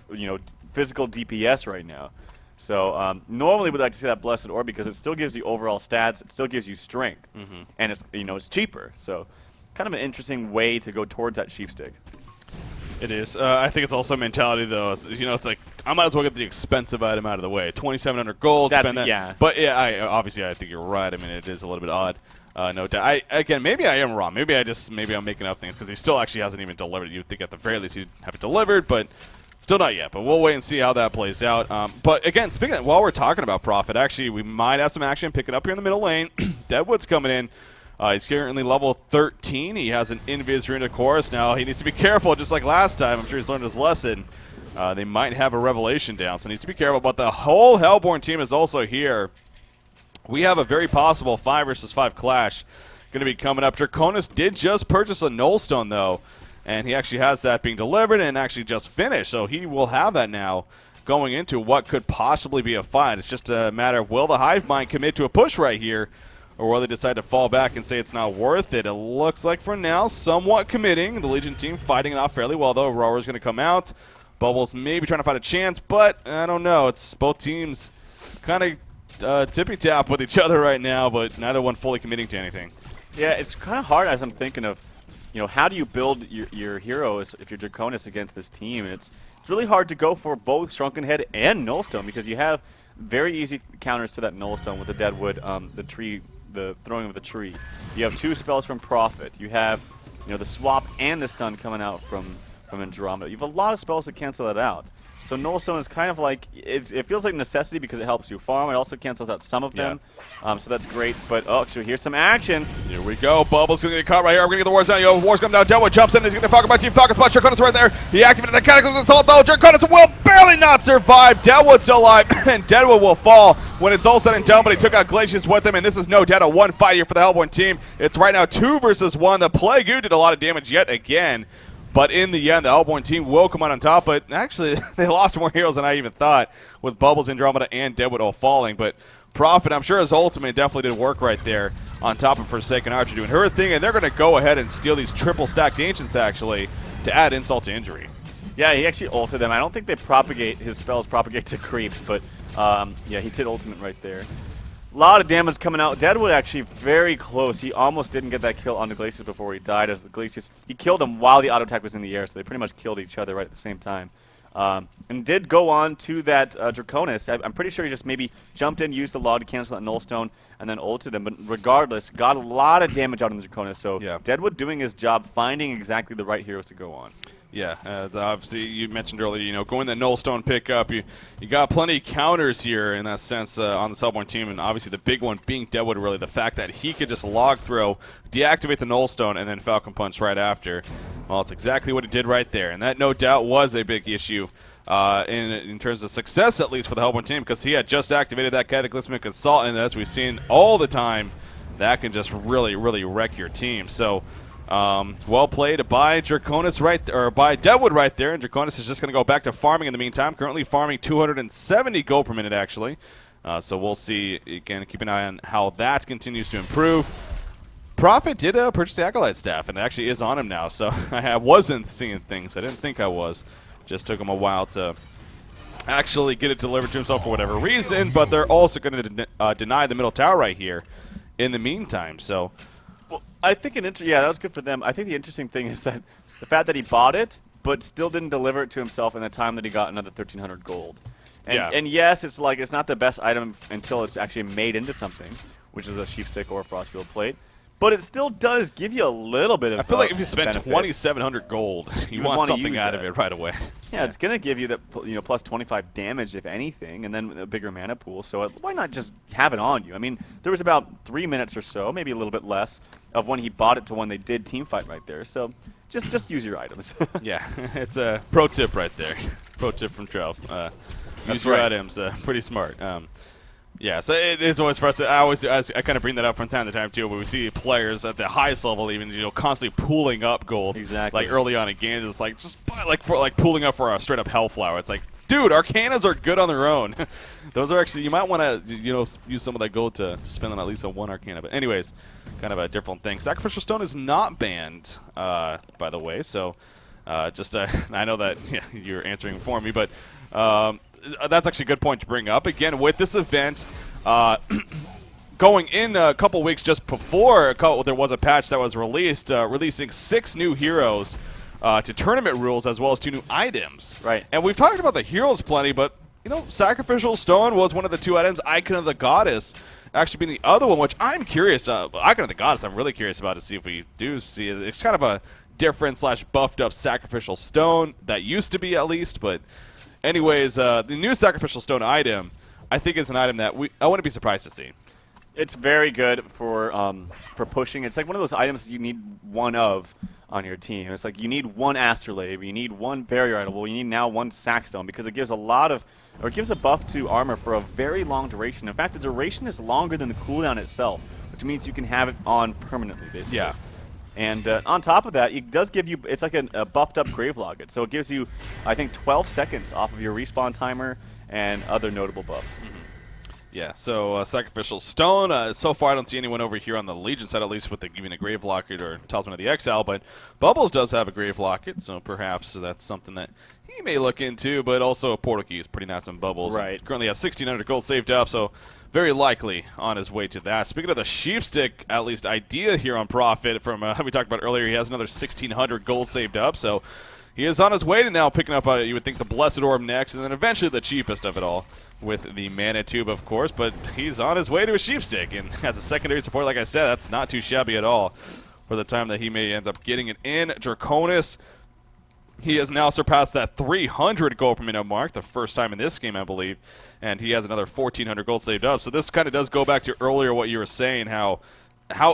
physical DPS right now. So normally we'd like to see that Blessed Orb because it still gives you overall stats. It still gives you strength, and it's cheaper. So kind of an interesting way to go towards that Sheepstick. it is. I think it's also a mentality, though. It's like, I might as well get the expensive item out of the way. 2,700 gold, spend that. Yeah. But yeah, obviously I think you're right. I mean, it is a little bit odd. No doubt. Maybe I am wrong. Maybe I'm making up things because he still actually hasn't even delivered. You'd think at the very least he'd have it delivered, but still not yet. But we'll wait and see how that plays out. But again, speaking of, while we're talking about Profit, actually we might have some action picking up here in the middle lane. Deadwood's coming in. He's currently level 13. He has an Invis Rune, of course. Now, he needs to be careful, just like last time. I'm sure he's learned his lesson. They might have a Revelation down, so he needs to be careful. But the whole Hellborn team is also here. We have a very possible 5 versus 5 clash going to be coming up. Draconis did just purchase a Nullstone, though, and he actually has that being delivered and actually just finished. So he will have that now going into what could possibly be a fight. It's just a matter of, will the Hive Mind commit to a push right here, or will they decide to fall back and say it's not worth it? It looks like for now, somewhat committing. The Legion team fighting it off fairly well, though. Aurора's going to come out. Bubbles maybe trying to find a chance, but I don't know. It's both teams kind of tippy-tap with each other right now, but neither one fully committing to anything. Yeah, it's kind of hard as I'm thinking of, how do you build your heroes if you're Draconis against this team? It's really hard to go for both Shrunken Head and Nullstone because you have very easy counters to that Nullstone with the Deadwood, the throwing of the tree. You have 2 spells from Prophet. You have, the swap and the stun coming out from Andromeda. You have a lot of spells to cancel that out. So Nullstone is kind of like, it feels like necessity because it helps you farm. It also cancels out some of them, so that's great. But, actually, here's some action. Here we go. Bubbles going to get caught right here. We're going to get the Wars down. Wars coming down. Deadwood jumps in. He's going to Falcon Punch. Falcon Punch. Draconis right there. He activated the Cataclysm Assault, though. Draconis will barely not survive. Deadwood's still alive, and Deadwood will fall when it's all said and done, but he took out Glacius with him, and this is no doubt a one fight here for the Hellborn team. It's right now 2 versus 1. The Plague did a lot of damage yet again. But in the end, the Hellborn team will come out on top. But actually, they lost more heroes than I even thought, with Bubbles, Andromeda, and Deadwood all falling. But Prophet, I'm sure his ultimate definitely did work right there on top of Forsaken Archer doing her thing. And they're going to go ahead and steal these triple stacked Ancients, actually, to add insult to injury. Yeah, he actually ulted them. I don't think his spells propagate to creeps, but yeah, he did ultimate right there. A lot of damage coming out. Deadwood actually very close. He almost didn't get that kill on the Glacius before he died, as the Glacius, he killed him while the auto attack was in the air, so they pretty much killed each other right at the same time. And did go on to that Draconis. I'm pretty sure he just maybe jumped in, used the log to cancel that Nullstone, and then ulted him. But regardless, got a lot of damage out on the Draconis. So yeah. Deadwood doing his job, finding exactly the right heroes to go on. Yeah, obviously you mentioned earlier, going the Nullstone pickup, you got plenty of counters here in that sense on the Hellborn team, and obviously the big one being Deadwood, really, the fact that he could just log throw, deactivate the Nullstone, and then Falcon Punch right after. Well, it's exactly what he did right there, and that no doubt was a big issue in terms of success, at least for the Hellborn team, because he had just activated that Cataclysmic Assault, and as we've seen all the time, that can just really, really wreck your team. So, well played by Draconis by Deadwood right there, and Draconis is just going to go back to farming in the meantime. Currently farming 270 gold per minute, actually. So we'll see. Again, keep an eye on how that continues to improve. Prophet did purchase the Acolyte staff, and it actually is on him now. So I wasn't seeing things. I didn't think I was. Just took him a while to actually get it delivered to himself for whatever reason. But they're also going to deny the middle tower right here in the meantime. So. Well, I think yeah, that was good for them. I think the interesting thing is that the fact that he bought it, but still didn't deliver it to himself in the time that he got another 1,300 gold. And, and yes, it's not the best item until it's actually made into something, which is a Sheepstick or a Frostfield plate. but it still does give you a little bit of. I feel like if you spend benefit. 2,700 gold, you would want wanna something use out that. of it right away. Yeah, it's gonna give you that plus 25 damage if anything, and then a bigger mana pool. So why not just have it on you? I mean, there was about 3 minutes or so, maybe a little bit less, of when he bought it to when they did team fight right there. So just use your items. Yeah, it's a pro tip right there. Pro tip from Trev. Use your right. items. Pretty smart. Yeah, so it is always frustrating. I kind of bring that up from time to time too, where we see players at the highest level even constantly pooling up gold. Exactly. Like early on in games, it's like just buy like pooling up for a straight up Hellflower. It's like, dude, Arcanas are good on their own. Those are actually, you might want to use some of that gold to spend on at least a 1 Arcana. But anyways, kind of a different thing. Sacrificial Stone is not banned, by the way. So just I know that you're answering for me, but. That's actually a good point to bring up. Again, with this event, going in a couple weeks just before there was a patch that was released, releasing 6 new heroes to tournament rules as well as 2 new items. Right. And we've talked about the heroes plenty, but Sacrificial Stone was one of the 2 items. Icon of the Goddess actually being the other one, which I'm curious. Icon of the Goddess, I'm really curious about to see if we do see it. It's kind of a different / buffed up Sacrificial Stone that used to be at least, but. Anyways, the new Sacrificial Stone item, I think is an item that I wouldn't be surprised to see. It's very good for pushing. It's like one of those items you need one of on your team. It's like you need 1 Astrolabe, you need 1 Barrier Item, well, you need now 1 Sackstone because it gives it gives a buff to armor for a very long duration. In fact, the duration is longer than the cooldown itself, which means you can have it on permanently, basically. Yeah. And on top of that, it does give you, it's like a buffed up Grave Locket. So it gives you, I think, 12 seconds off of your respawn timer and other notable buffs. Mm-hmm. Yeah, so Sacrificial Stone, so far I don't see anyone over here on the Legion side, at least with even a Grave Locket or Talisman of the Exile, but Bubbles does have a Grave Locket, so perhaps that's something that he may look into, but also a Portal Key is pretty nice on Bubbles. Right. Currently has 1,600 gold saved up, so very likely on his way to that. Speaking of the Sheepstick, at least idea here on Profit from we talked about earlier, he has another 1,600 gold saved up, so he is on his way to now picking up, you would think, the Blessed Orb next, and then eventually the cheapest of it all with the Mana Tube, of course, but he's on his way to a Sheepstick, and as a secondary support, like I said, that's not too shabby at all for the time that he may end up getting it in. Draconis, he has now surpassed that 300 gold per minute mark, the first time in this game, I believe, and he has another 1,400 gold saved up. So this kind of does go back to earlier what you were saying, how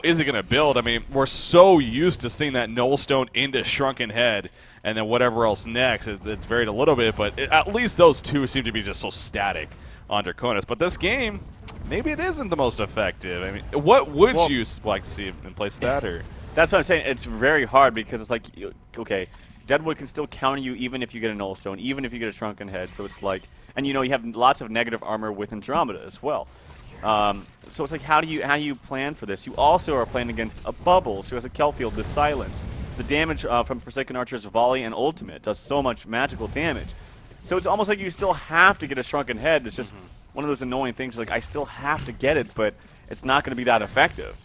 is he going to build? I mean, we're so used to seeing that Nullstone into Shrunken Head, and then whatever else next. It's varied a little bit, but at least those 2 seem to be just so static on Draconis. But this game, maybe it isn't the most effective. I mean, what would you like to see in place of that? Or That's what I'm saying. It's very hard because it's like, okay, Deadwood can still counter you even if you get a Nullstone, even if you get a Shrunken Head. So it's like, and you have lots of negative armor with Andromeda as well. So it's like, how do you plan for this? You also are playing against a Bubbles who has a Kelfield with Silence. The damage from Forsaken Archer's Volley and Ultimate does so much magical damage. So it's almost like you still have to get a Shrunken Head. It's just one of those annoying things. Like, I still have to get it, but it's not going to be that effective.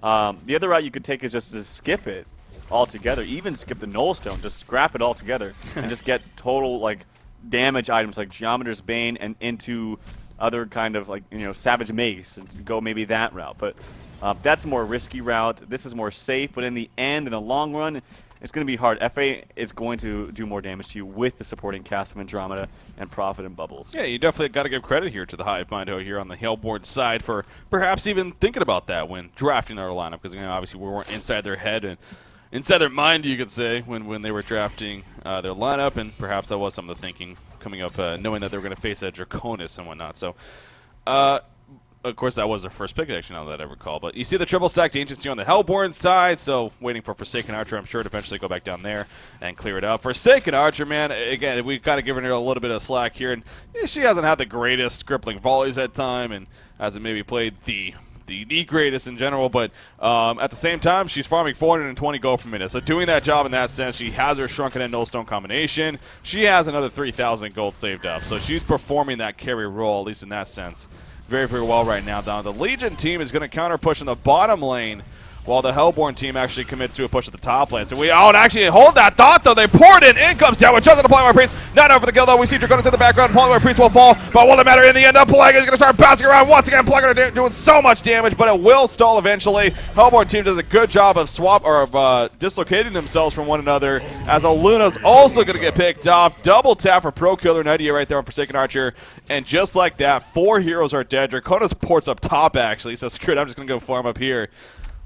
The other route you could take is just to skip it altogether. Even skip the Nullstone. Just scrap it altogether and just get total like damage items like Geometer's Bane and into other kind of like Savage Mace and go maybe that route. But that's a more risky route. This is more safe, but in the end, in the long run, it's going to be hard. FA is going to do more damage to you with the supporting cast of Andromeda and Prophet and Bubbles. yeah, you definitely got to give credit here to the Hive Mind here on the Hellboard side for perhaps even thinking about that when drafting our lineup, because obviously we weren't inside their head and inside their mind, you could say, when they were drafting their lineup, and perhaps that was some of the thinking coming up, knowing that they were going to face a Draconis and whatnot. So, of course, that was their first pick, actually, now that I recall. But you see the triple stacked Agency on the Hellborn side, so waiting for Forsaken Archer, I'm sure, to eventually go back down there and clear it up. Forsaken Archer, man, again, we've got to give her a little bit of slack here. And she hasn't had the greatest crippling volleys at time, and hasn't maybe played the greatest in general, but at the same time, she's farming 420 gold per minute. So doing that job in that sense, she has her Shrunken and Nullstone combination. She has another 3,000 gold saved up. So she's performing that carry role, at least in that sense, very, very well right now. Down the Legion team is going to counter push in the bottom lane while the Hellborn team actually commits to a push at the top lane. So and actually hold that thought though. They poured in comes Deadwood, just on the Polymorph Priest. Not over the kill though. We see Draconis in the background. Polymorph Priest will fall, but won't matter in the end. The Plague is going to start bouncing around once again. Plague doing so much damage, but it will stall eventually. Hellborn team does a good job of dislocating themselves from one another, as Aluna's also going to get picked off. Double tap for Pro Killer 90 right there on Forsaken Archer, and just like that, 4 heroes are dead. Draconis ports up top actually, so screw it, I'm just going to go farm up here.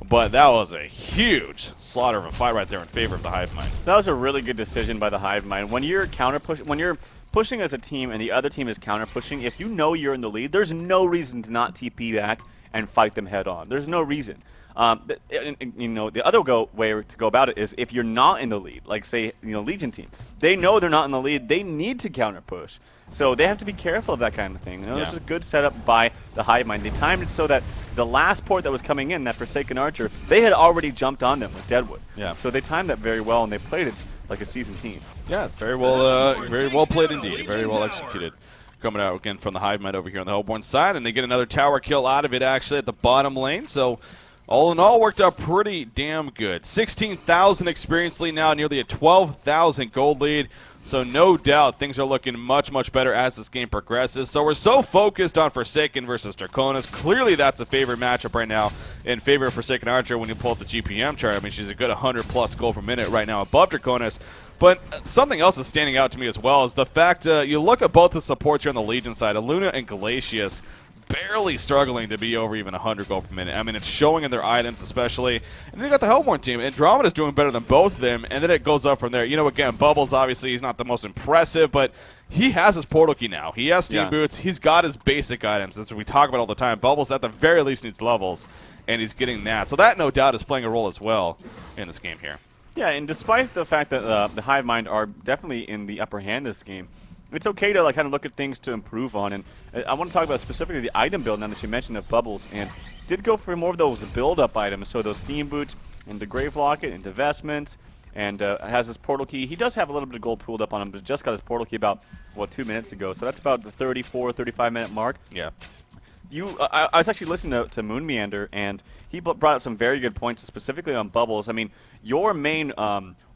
But that was a huge slaughter of a fight right there in favor of the Hive Mind. That was a really good decision by the Hive Mind. When you're pushing as a team and the other team is counter pushing, if you know you're in the lead, there's no reason to not TP back and fight them head on. There's no reason. You know, the other way to go about it is if you're not in the lead, like say, Legion team, they know they're not in the lead, they need to counter push. So they have to be careful of that kind of thing. This is a good setup by the Hive Mind. They timed it so that the last port that was coming in, that Forsaken Archer, they had already jumped on them with Deadwood. Yeah. So they timed that very well, and they played it like a seasoned team. Yeah, very well played indeed. Very well executed. Coming out again from the Hive Mind over here on the Hellborn side, and they get another tower kill out of it actually at the bottom lane. So all in all, worked out pretty damn good. 16,000 experience lead now, nearly a 12,000 gold lead. So no doubt things are looking much, much better as this game progresses. So we're so focused on Forsaken versus Draconis. Clearly that's a favorite matchup right now in favor of Forsaken Archer when you pull up the GPM chart. I mean, she's a good 100-plus gold per minute right now above Draconis. But something else is standing out to me as well is the fact you look at both the supports here on the Legion side, Aluna and Glacius, barely struggling to be over even 100 gold per minute. I mean, it's showing in their items especially. And then you got the Hellborn team. Andromeda's doing better than both of them, and then it goes up from there. Again, Bubbles, obviously, he's not the most impressive, but he has his portal key now. He has steam boots. He's got his basic items. That's what we talk about all the time. Bubbles, at the very least, needs levels, and he's getting that. So that, no doubt, is playing a role as well in this game here. Yeah, and despite the fact that the Hive Mind are definitely in the upper hand this game, it's okay to kind of look at things to improve on, and I want to talk about specifically the item build now that you mentioned of Bubbles, and did go for more of those build-up items, so those steam boots into Grave Locket, into Vestments, and has his portal key. He does have a little bit of gold pooled up on him, but just got his portal key about, 2 minutes ago, so that's about the 34, 35-minute mark. Yeah. I was actually listening to Moon Meander, and he brought up some very good points, specifically on Bubbles. I mean, your main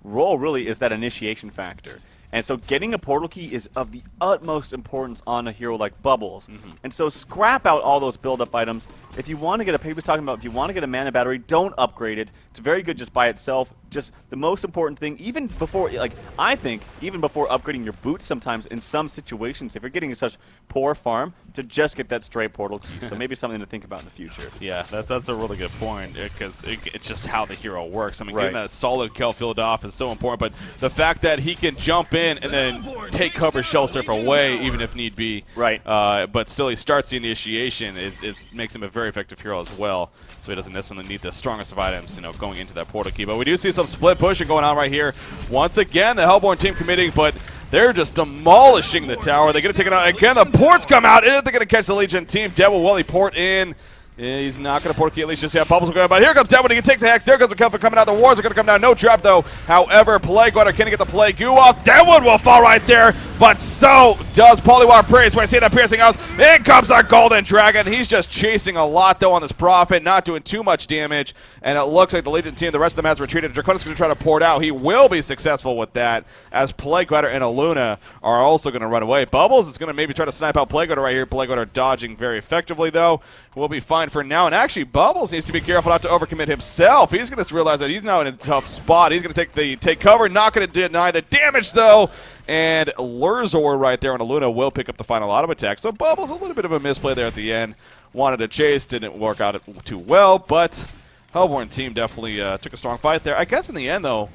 role really is that initiation factor. And so getting a portal key is of the utmost importance on a hero like Bubbles. And so scrap out all those build-up items. If you want to get he was talking about, if you want to get a mana battery, don't upgrade it. It's very good just by itself. Just the most important thing, even before, I think, even before upgrading your boots sometimes in some situations, if you're getting such poor farm, to just get that straight portal key. So maybe something to think about in the future. Yeah, that's a really good point, because it's just how the hero works. I mean, getting that solid kill filled off is so important, but the fact that he can jump in and then take cover Shell Surf away, even if need be, but still he starts the initiation, it makes him a very effective hero as well, so he doesn't necessarily need the strongest of items, going into that portal key. But we do see some split pushing going on right here. Once again, the Hellborn team committing, but they're just demolishing the tower. They're going to take it out again. The ports come out. They're going to catch the Legion team. Devil will he port in. He's not going to port key at least just yet. Bubbles will go, but here comes Deadwood. He takes the Hex. There goes the Cuff coming out. The Wars are going to come down. No trap, though. However, Plague Water can get the Plague Goo off. Deadwood will fall right there, but so does Polywar Priest. Where I see that piercing house. In comes our Golden Dragon. He's just chasing a lot, though, on this Prophet, not doing too much damage, and it looks like the Legion team, the rest of them has retreated. Draconis is going to try to port out. He will be successful with that, as Plague Water and Aluna are also going to run away. Bubbles is going to maybe try to snipe out Plague Water right here. Plague Water dodging very effectively, though. We'll be fine for now, and actually Bubbles needs to be careful not to overcommit himself. He's going to realize that he's now in a tough spot. He's going to take cover, not going to deny the damage, though, and Lurzor right there on Aluna will pick up the final auto attack. So Bubbles, a little bit of a misplay there at the end. Wanted to chase, didn't work out too well, but Hellborn team definitely took a strong fight there. I guess in the end, though,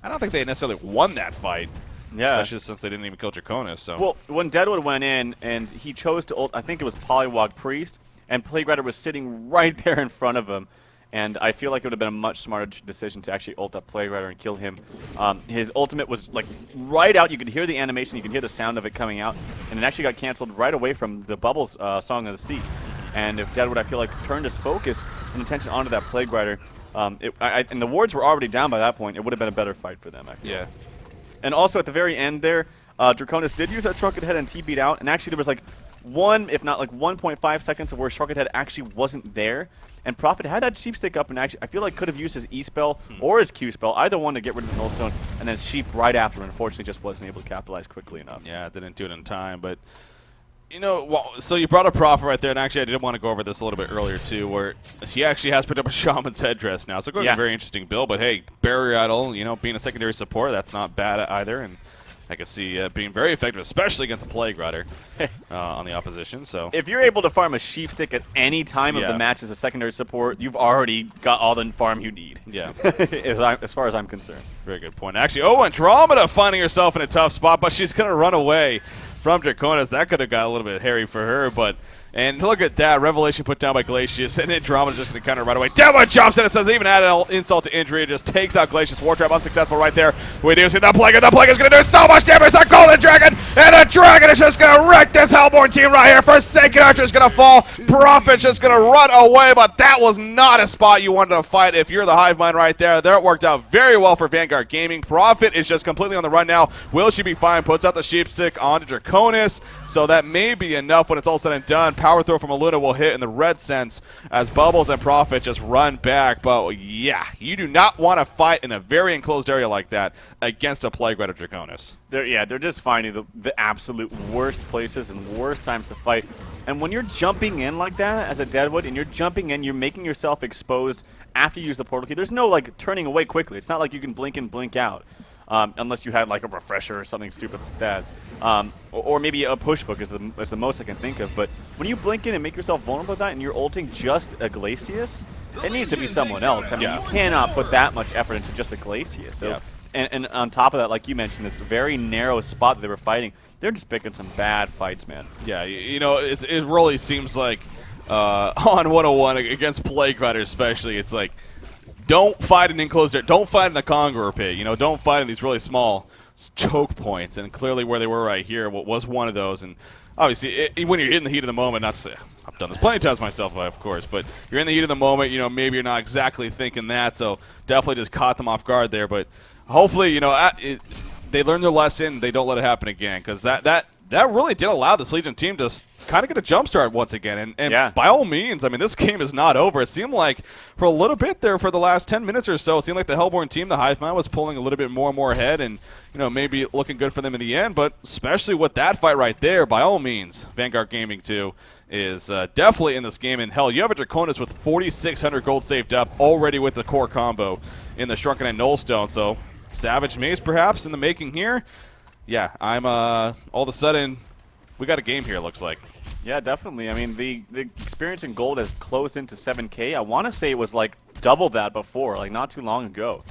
I don't think they necessarily won that fight. Yeah. Especially since they didn't even kill Draconis. So. Well, when Deadwood went in and he chose to ult, I think it was Polywog Priest, and Plague Rider was sitting right there in front of him. And I feel like it would have been a much smarter decision to actually ult that Plague Rider and kill him. His ultimate was right out. You could hear the animation, you could hear the sound of it coming out, and it actually got canceled right away from the Bubbles Song of the Sea. And if Deadwood, I feel like, turned his focus and attention onto that Plague Rider, and the wards were already down by that point, it would have been a better fight for them, I feel. Yeah. And also at the very end there, Draconis did use that Trunket Head and TB'd out, and actually there was 1, if not like 1.5 seconds of where Sharkhead Head actually wasn't there. And Prophet had that Sheep Stick up and actually, I feel like could have used his E spell or his Q spell, either one to get rid of the Nullstone, and then Sheep right after, unfortunately just wasn't able to capitalize quickly enough. Yeah, didn't do it in time, but you know, well, so you brought up Prophet right there, and actually I did want to go over this a little bit earlier too, where he actually has picked up a Shaman's Headdress now, so going to be a very interesting build, but hey, Barrier Idol, you know, being a secondary support, that's not bad either, and I can see being very effective, especially against a Plague Rider on the opposition. So if you're able to farm a Sheep Stick at any time of the match as a secondary support, you've already got all the farm you need. Yeah, as far as I'm concerned. Very good point. Actually, Andromeda finding herself in a tough spot, but she's going to run away from Draconis. That could have got a little bit hairy for her, but... And look at that, Revelation put down by Glacius, and Andromeda just going to kind of run away. Devon jumps in, it says even add insult to injury, it just takes out Glacius. War Trap unsuccessful right there. We do see the Plague is going to do so much damage. A Golden Dragon, and a Dragon is just going to wreck this Hellborn team right here. Forsaken Archer is going to fall. Prophet's just going to run away, but that was not a spot you wanted to fight if you're the Hive Mind right there. There it worked out very well for Vanguard Gaming. Prophet is just completely on the run now. Will she be fine? Puts out the Sheep Stick onto Draconis, so that may be enough when it's all said and done. Power throw from Aluna will hit in the red sense as Bubbles and Prophet just run back. But yeah, you do not want to fight in a very enclosed area like that against a Plague Rider Draconis. They're just finding the absolute worst places and worst times to fight. And when you're jumping in like that as a Deadwood and you're jumping in, you're making yourself exposed after you use the portal key. There's no like turning away quickly. It's not like you can blink in, blink out. Unless you had like a refresher or something stupid like that. Or maybe a push book is the most I can think of. But when you blink in and make yourself vulnerable to that and you're ulting just a Glacius, it needs to be someone else. I mean, you cannot put that much effort into just a Glacius. So, and on top of that, like you mentioned, this very narrow spot that they were fighting, they're just picking some bad fights, man. Yeah, you know, it really seems like on 101 against Plague Rider especially, it's like, don't fight in enclosed area. Don't fight in the Conqueror pit. You know, don't fight in these really small choke points. And clearly where they were right here was one of those. And obviously, when you're in the heat of the moment, not to say, I've done this plenty of times myself, of course, but you're in the heat of the moment, you know, maybe you're not exactly thinking that. So definitely just caught them off guard there. But hopefully, you know, they learn their lesson. They don't let it happen again, because that really did allow this Legion team to kind of get a jump start once again. And by all means, I mean, this game is not over. It seemed like for a little bit there, for the last 10 minutes or so, it seemed like the Hellborn team, the Hive Mind, was pulling a little bit more and more ahead and, you know, maybe looking good for them in the end. But especially with that fight right there, by all means, Vanguard Gaming 2 is definitely in this game. And hell, you have a Draconis with 4,600 gold saved up already with the core combo in the Shrunken and Nullstone. So Savage Maze perhaps in the making here. Yeah, I'm all of a sudden, we got a game here, it looks like. Yeah, definitely. I mean, the experience in gold has closed into 7K. I want to say it was like double that before, like not too long ago.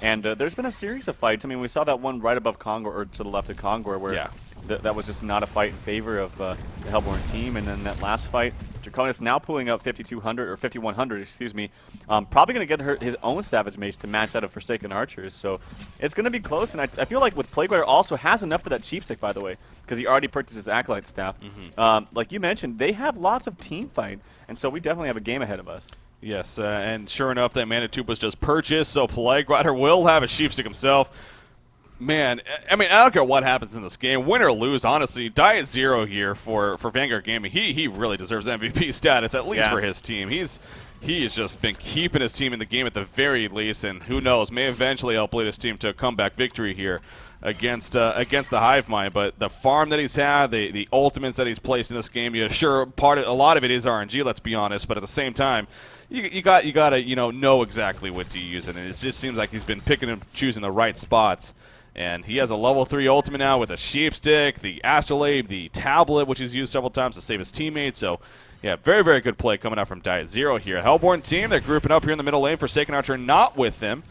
And there's been a series of fights. I mean, we saw that one right above Congo, or to the left of Congo, where that was just not a fight in favor of the Hellborn team. And then that last fight, Draconis now pulling up 5,200 or 5,100, excuse me. Probably going to get his own Savage Mace to match that of Forsaken Archers. So it's going to be close. And I feel like with Plague Rider also has enough for that Sheep Stick, by the way, because he already purchased his Acolyte staff. Like you mentioned, they have lots of team fight, and so we definitely have a game ahead of us. Yes, and sure enough, that Mana Tube was just purchased, so Plague Rider will have a Sheep Stick himself. Man, I mean, I don't care what happens in this game, win or lose, honestly, Diet Zero here for Vanguard Gaming, he really deserves MVP status, at least for his team. He has just been keeping his team in the game at the very least, and who knows, may eventually help lead his team to a comeback victory here against the Hive Mind. But the farm that he's had, the ultimates that he's placed in this game, sure, a lot of it is RNG, let's be honest, but at the same time, you gotta know exactly what to use, and it just seems like he's been picking and choosing the right spots. And he has a level 3 ultimate now with a Sheep Stick, the Astrolabe, the Tablet, which he's used several times to save his teammates. So, yeah, very, very good play coming out from Diet Zero here. Hellborn team, they're grouping up here in the middle lane. Forsaken Archer not with them.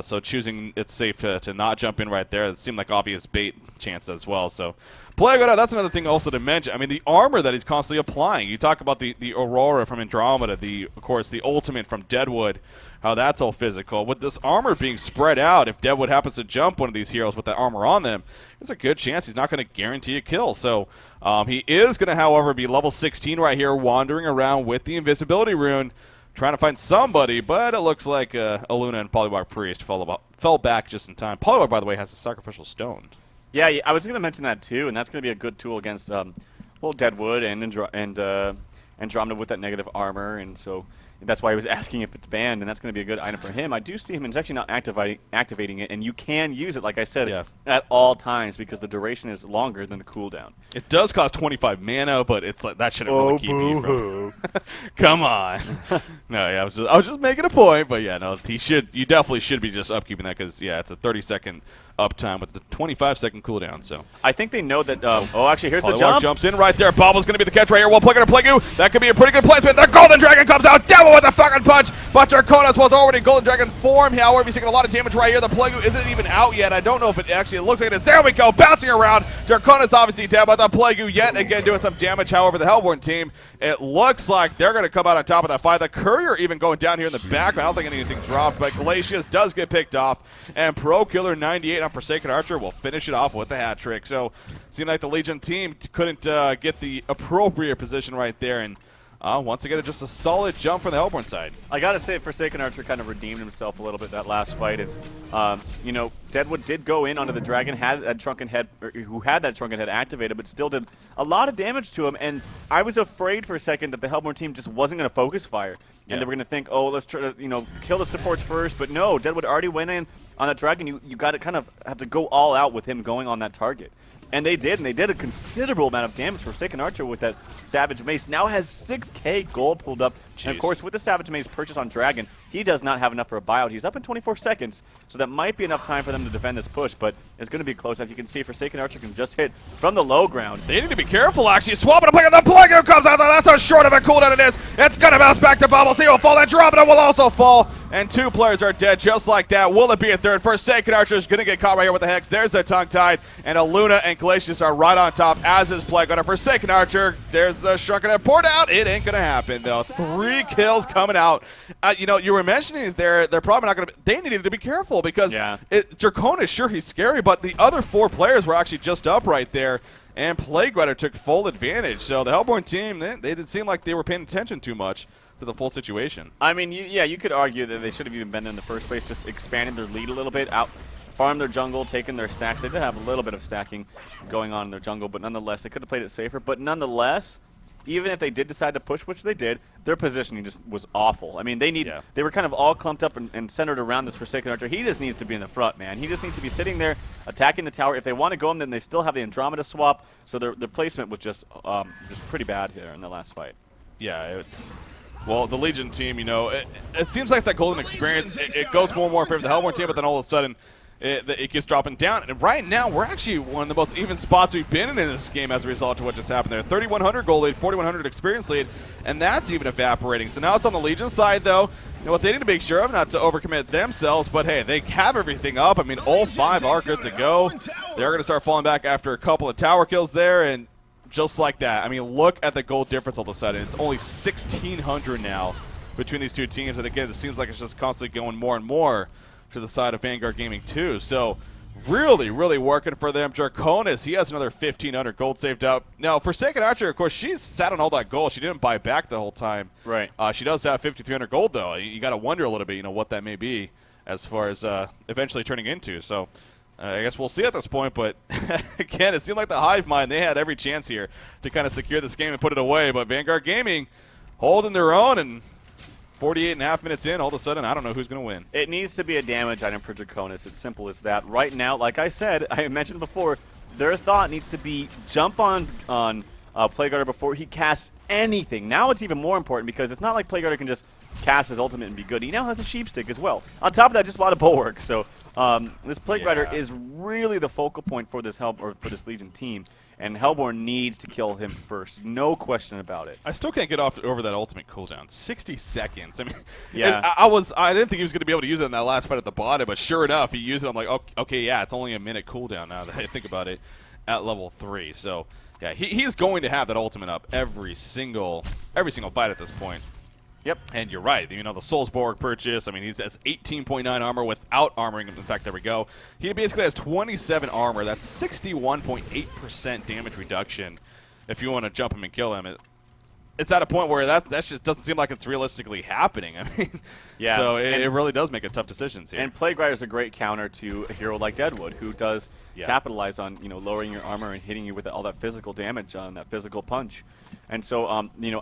So choosing it's safe to not jump in right there. It seemed like obvious bait chance as well. So, Plague Rider, that's another thing also to mention. I mean, the armor that he's constantly applying. You talk about the Aurora from Andromeda, of course, the ultimate from Deadwood, how that's all physical. With this armor being spread out, if Deadwood happens to jump one of these heroes with that armor on them, there's a good chance he's not going to guarantee a kill. So he is going to, however, be level 16 right here, wandering around with the invisibility rune, trying to find somebody, but it looks like Aluna and Polywog Priest fell back just in time. Polywog, by the way, has a sacrificial stone. Yeah, I was going to mention that too, and that's going to be a good tool against Well, Deadwood and Andromeda with that negative armor, and so that's why he was asking if it's banned, and that's going to be a good item for him. I do see him, and he's actually not activating it, and you can use it, like I said, at all times because the duration is longer than the cooldown. It does cost 25 mana, but it's like that shouldn't really keep you from. Come on. No, yeah, I was just making a point, but yeah, no, you definitely should be just upkeeping that because yeah, it's a 30-second uptime with the 25-second cooldown. So I think they know that. Oh, actually, here's the jump. Jumps in right there. Bobble's going to be the catch right here. Well, Plague-Goo. That could be a pretty good placement. The Golden Dragon comes out. Devil with a fucking punch. But Draconis was already in Golden Dragon form. However, he's taking a lot of damage right here. The Plague-Goo isn't even out yet. I don't know if it actually looks like it is. There we go. Bouncing around. Draconis obviously dead, but the Plague-Goo yet again doing some damage. However, the Hellborn team, it looks like they're going to come out on top of that fight. The Courier even going down here in the back. I don't think anything dropped, but Glacius does get picked off. And Pro Killer 98 on Forsaken Archer will finish it off with the hat trick. So it seemed like the Legion team couldn't get the appropriate position right there. And once again, just a solid jump from the Hellborn side. I gotta say, Forsaken Archer kind of redeemed himself a little bit that last fight. It's, you know, Deadwood did go in onto the dragon, had that Shrunken Head, who had that Shrunken Head activated, but still did a lot of damage to him. And I was afraid for a second that the Hellborn team just wasn't going to focus fire, and they were going to think, oh, let's try to, you know, kill the supports first. But no, Deadwood already went in on that dragon. You got to kind of have to go all out with him going on that target. And they did, a considerable amount of damage. Forsaken Archer with that Savage Mace now has 6k gold pulled up. Jeez. And of course, with the Savage Mace purchase on Dragon, he does not have enough for a buyout. He's up in 24 seconds, so that might be enough time for them to defend this push, but it's going to be close. As you can see, Forsaken Archer can just hit from the low ground. They need to be careful, actually. Swapping a play, the Plague-Goo comes out there. That's how short of a cooldown it is. It's going to bounce back to Bubbles. He will fall. That Andromeda will also fall. And two players are dead just like that. Will it be a third? Forsaken Archer is going to get caught right here with the Hex. There's the Tongue-Tied. And a Luna and Glacius are right on top, as is Plague-Gunner. Forsaken Archer, there's the Shrunken Head poured out. It ain't going to happen, though. 3 kills coming out. You know, you were mentioning they're probably not going to. They needed to be careful because Draconis, sure, he's scary, but the other 4 players were actually just up right there. And Plague-Runner took full advantage. So the Hellborn team, they didn't seem like they were paying attention too much to the full situation. I mean, you could argue that they should have even been in the first place, just expanding their lead a little bit, farm their jungle, taking their stacks. They did have a little bit of stacking going on in their jungle, but nonetheless, they could have played it safer. But nonetheless, even if they did decide to push, which they did, their positioning just was awful. I mean, they were kind of all clumped up and centered around this Forsaken Archer. He just needs to be in the front, man. He just needs to be sitting there attacking the tower. If they want to go him, then they still have the Andromeda swap, so their placement was just pretty bad here in the last fight. Yeah, it's... Well, the Legion team, you know, it seems like that golden experience, it goes more and more in favor of the Hellborn team, but then all of a sudden, it keeps dropping down. And right now, we're actually one of the most even spots we've been in this game as a result of what just happened there. 3,100 gold lead, 4,100 experience lead, and that's even evaporating. So now it's on the Legion side, though. You know what they need to make sure of, not to overcommit themselves, but hey, they have everything up. I mean, all 5 are good to go. They're going to start falling back after a couple of tower kills there, and just like that. I mean, look at the gold difference all of a sudden. It's only 1,600 now between these two teams. And again, it seems like it's just constantly going more and more to the side of Vanguard Gaming too. So really, really working for them. Draconis, he has another 1,500 gold saved up. Now, Forsaken Archer, of course, she's sat on all that gold. She didn't buy back the whole time. Right. She does have 5,300 gold, though. You got to wonder a little bit, you know, what that may be as far as eventually turning into. So I guess we'll see at this point, but again, it seemed like the Hive Mind, they had every chance here to kind of secure this game and put it away, but Vanguard Gaming holding their own, and 48.5 minutes in, all of a sudden, I don't know who's going to win. It needs to be a damage item for Draconis. It's simple as that. Right now, like I said, I mentioned before, their thought needs to be jump on Plague-Gunner before he casts anything. Now it's even more important because it's not like Plague-Gunner can just cast his ultimate and be good. He now has a sheep stick as well. On top of that, just a lot of bulwark. So this Plague Rider is really the focal point for this for this Legion team, and Hellborn needs to kill him first. No question about it. I still can't get over that ultimate cooldown. 60 seconds. I mean, yeah. I didn't think he was going to be able to use it in that last fight at the bottom, but sure enough, he used it. I'm like, okay, yeah, it's only a minute cooldown now that I think about it at level 3. So yeah, he's going to have that ultimate up every single fight at this point. Yep. And you're right. You know, the Soulsborg purchase, I mean, he has 18.9 armor without armoring him. In fact, there we go. He basically has 27 armor. That's 61.8% damage reduction if you want to jump him and kill him. it's at a point where that just doesn't seem like it's realistically happening. I mean, yeah. So it really does make it tough decisions here. And Plague Rider is a great counter to a hero like Deadwood, who does capitalize on lowering your armor and hitting you with all that physical damage on that physical punch. And so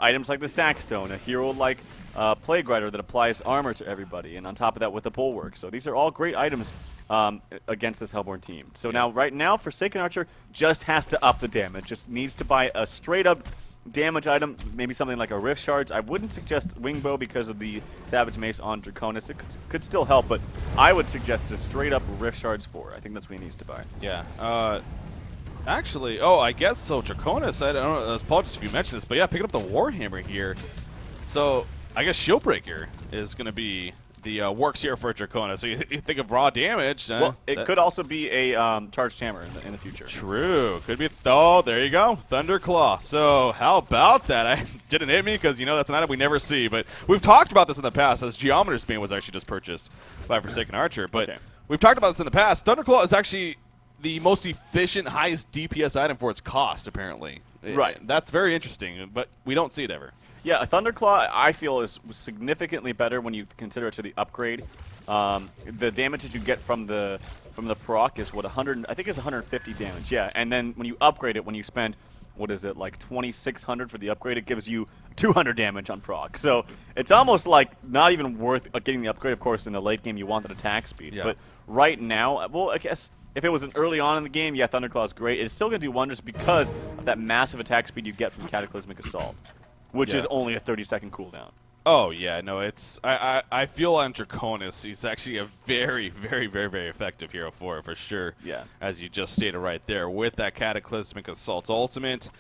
items like the Sackstone, a hero like Plague Rider that applies armor to everybody, and on top of that with the Bulwark. So these are all great items against this Hellborn team. So right now, Forsaken Archer just has to up the damage. Just needs to buy a straight up damage item, maybe something like a Rift Shards. I wouldn't suggest Wingbow because of the Savage Mace on Draconis. It could still help, but I would suggest a straight up Rift Shards 4. I think that's what he needs to buy. Yeah. Actually, I guess so. Draconis, I don't know, apologies if you mentioned this, but yeah, picking up the Warhammer here. So I guess Shieldbreaker is going to be the works here for Draconis. So you think of raw damage. Well, it could also be a charged hammer in the future. True. Could be. Oh, there you go. Thunderclaw. So how about that? I didn't hit me because, that's an item we never see. But we've talked about this in the past, as Geometer's Bane was actually just purchased by Forsaken Archer. But we've talked about this in the past. Thunderclaw is actually the most efficient, highest DPS item for its cost, apparently. Right. That's very interesting, but we don't see it ever. Yeah, a Thunderclaw, I feel, is significantly better when you consider it to the upgrade. The damage that you get from the proc is what 100. I think it's 150 damage. Yeah, and then when you upgrade it, when you spend what is it, like 2,600 for the upgrade, it gives you 200 damage on proc. So it's almost like not even worth getting the upgrade. Of course, in the late game, you want that attack speed. Yeah. But right now, well, I guess if it was an early on in the game, yeah, Thunderclaw is great. It's still going to do wonders because of that massive attack speed you get from Cataclysmic Assault, which is only a 30-second cooldown. Oh, yeah, no, it's... I feel on Draconis, he's actually a very, very, very, very effective hero for sure. Yeah. As you just stated right there. With that Cataclysmic Assault ultimate,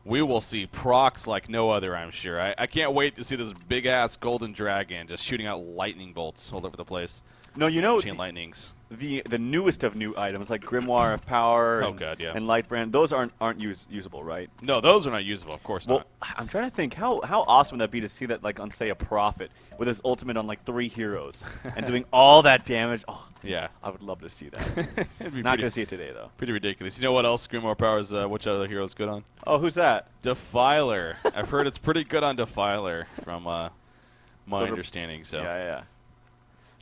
we will see procs like no other, I'm sure. I can't wait to see this big-ass golden dragon just shooting out lightning bolts all over the place. No, Chain lightnings. The newest of new items, like Grimoire of Power and Lightbrand, those aren't usable, right? No, those are not usable, of course not. Well, I'm trying to think, how awesome would that be to see that, like, on, say, a Prophet with his ultimate on, like, 3 heroes and doing all that damage? Oh, yeah. I would love to see that. Not going to see it today, though. Pretty ridiculous. You know what else Grimoire Power is, which other hero is good on? Oh, who's that? Defiler. I've heard it's pretty good on Defiler from my understanding. So Yeah.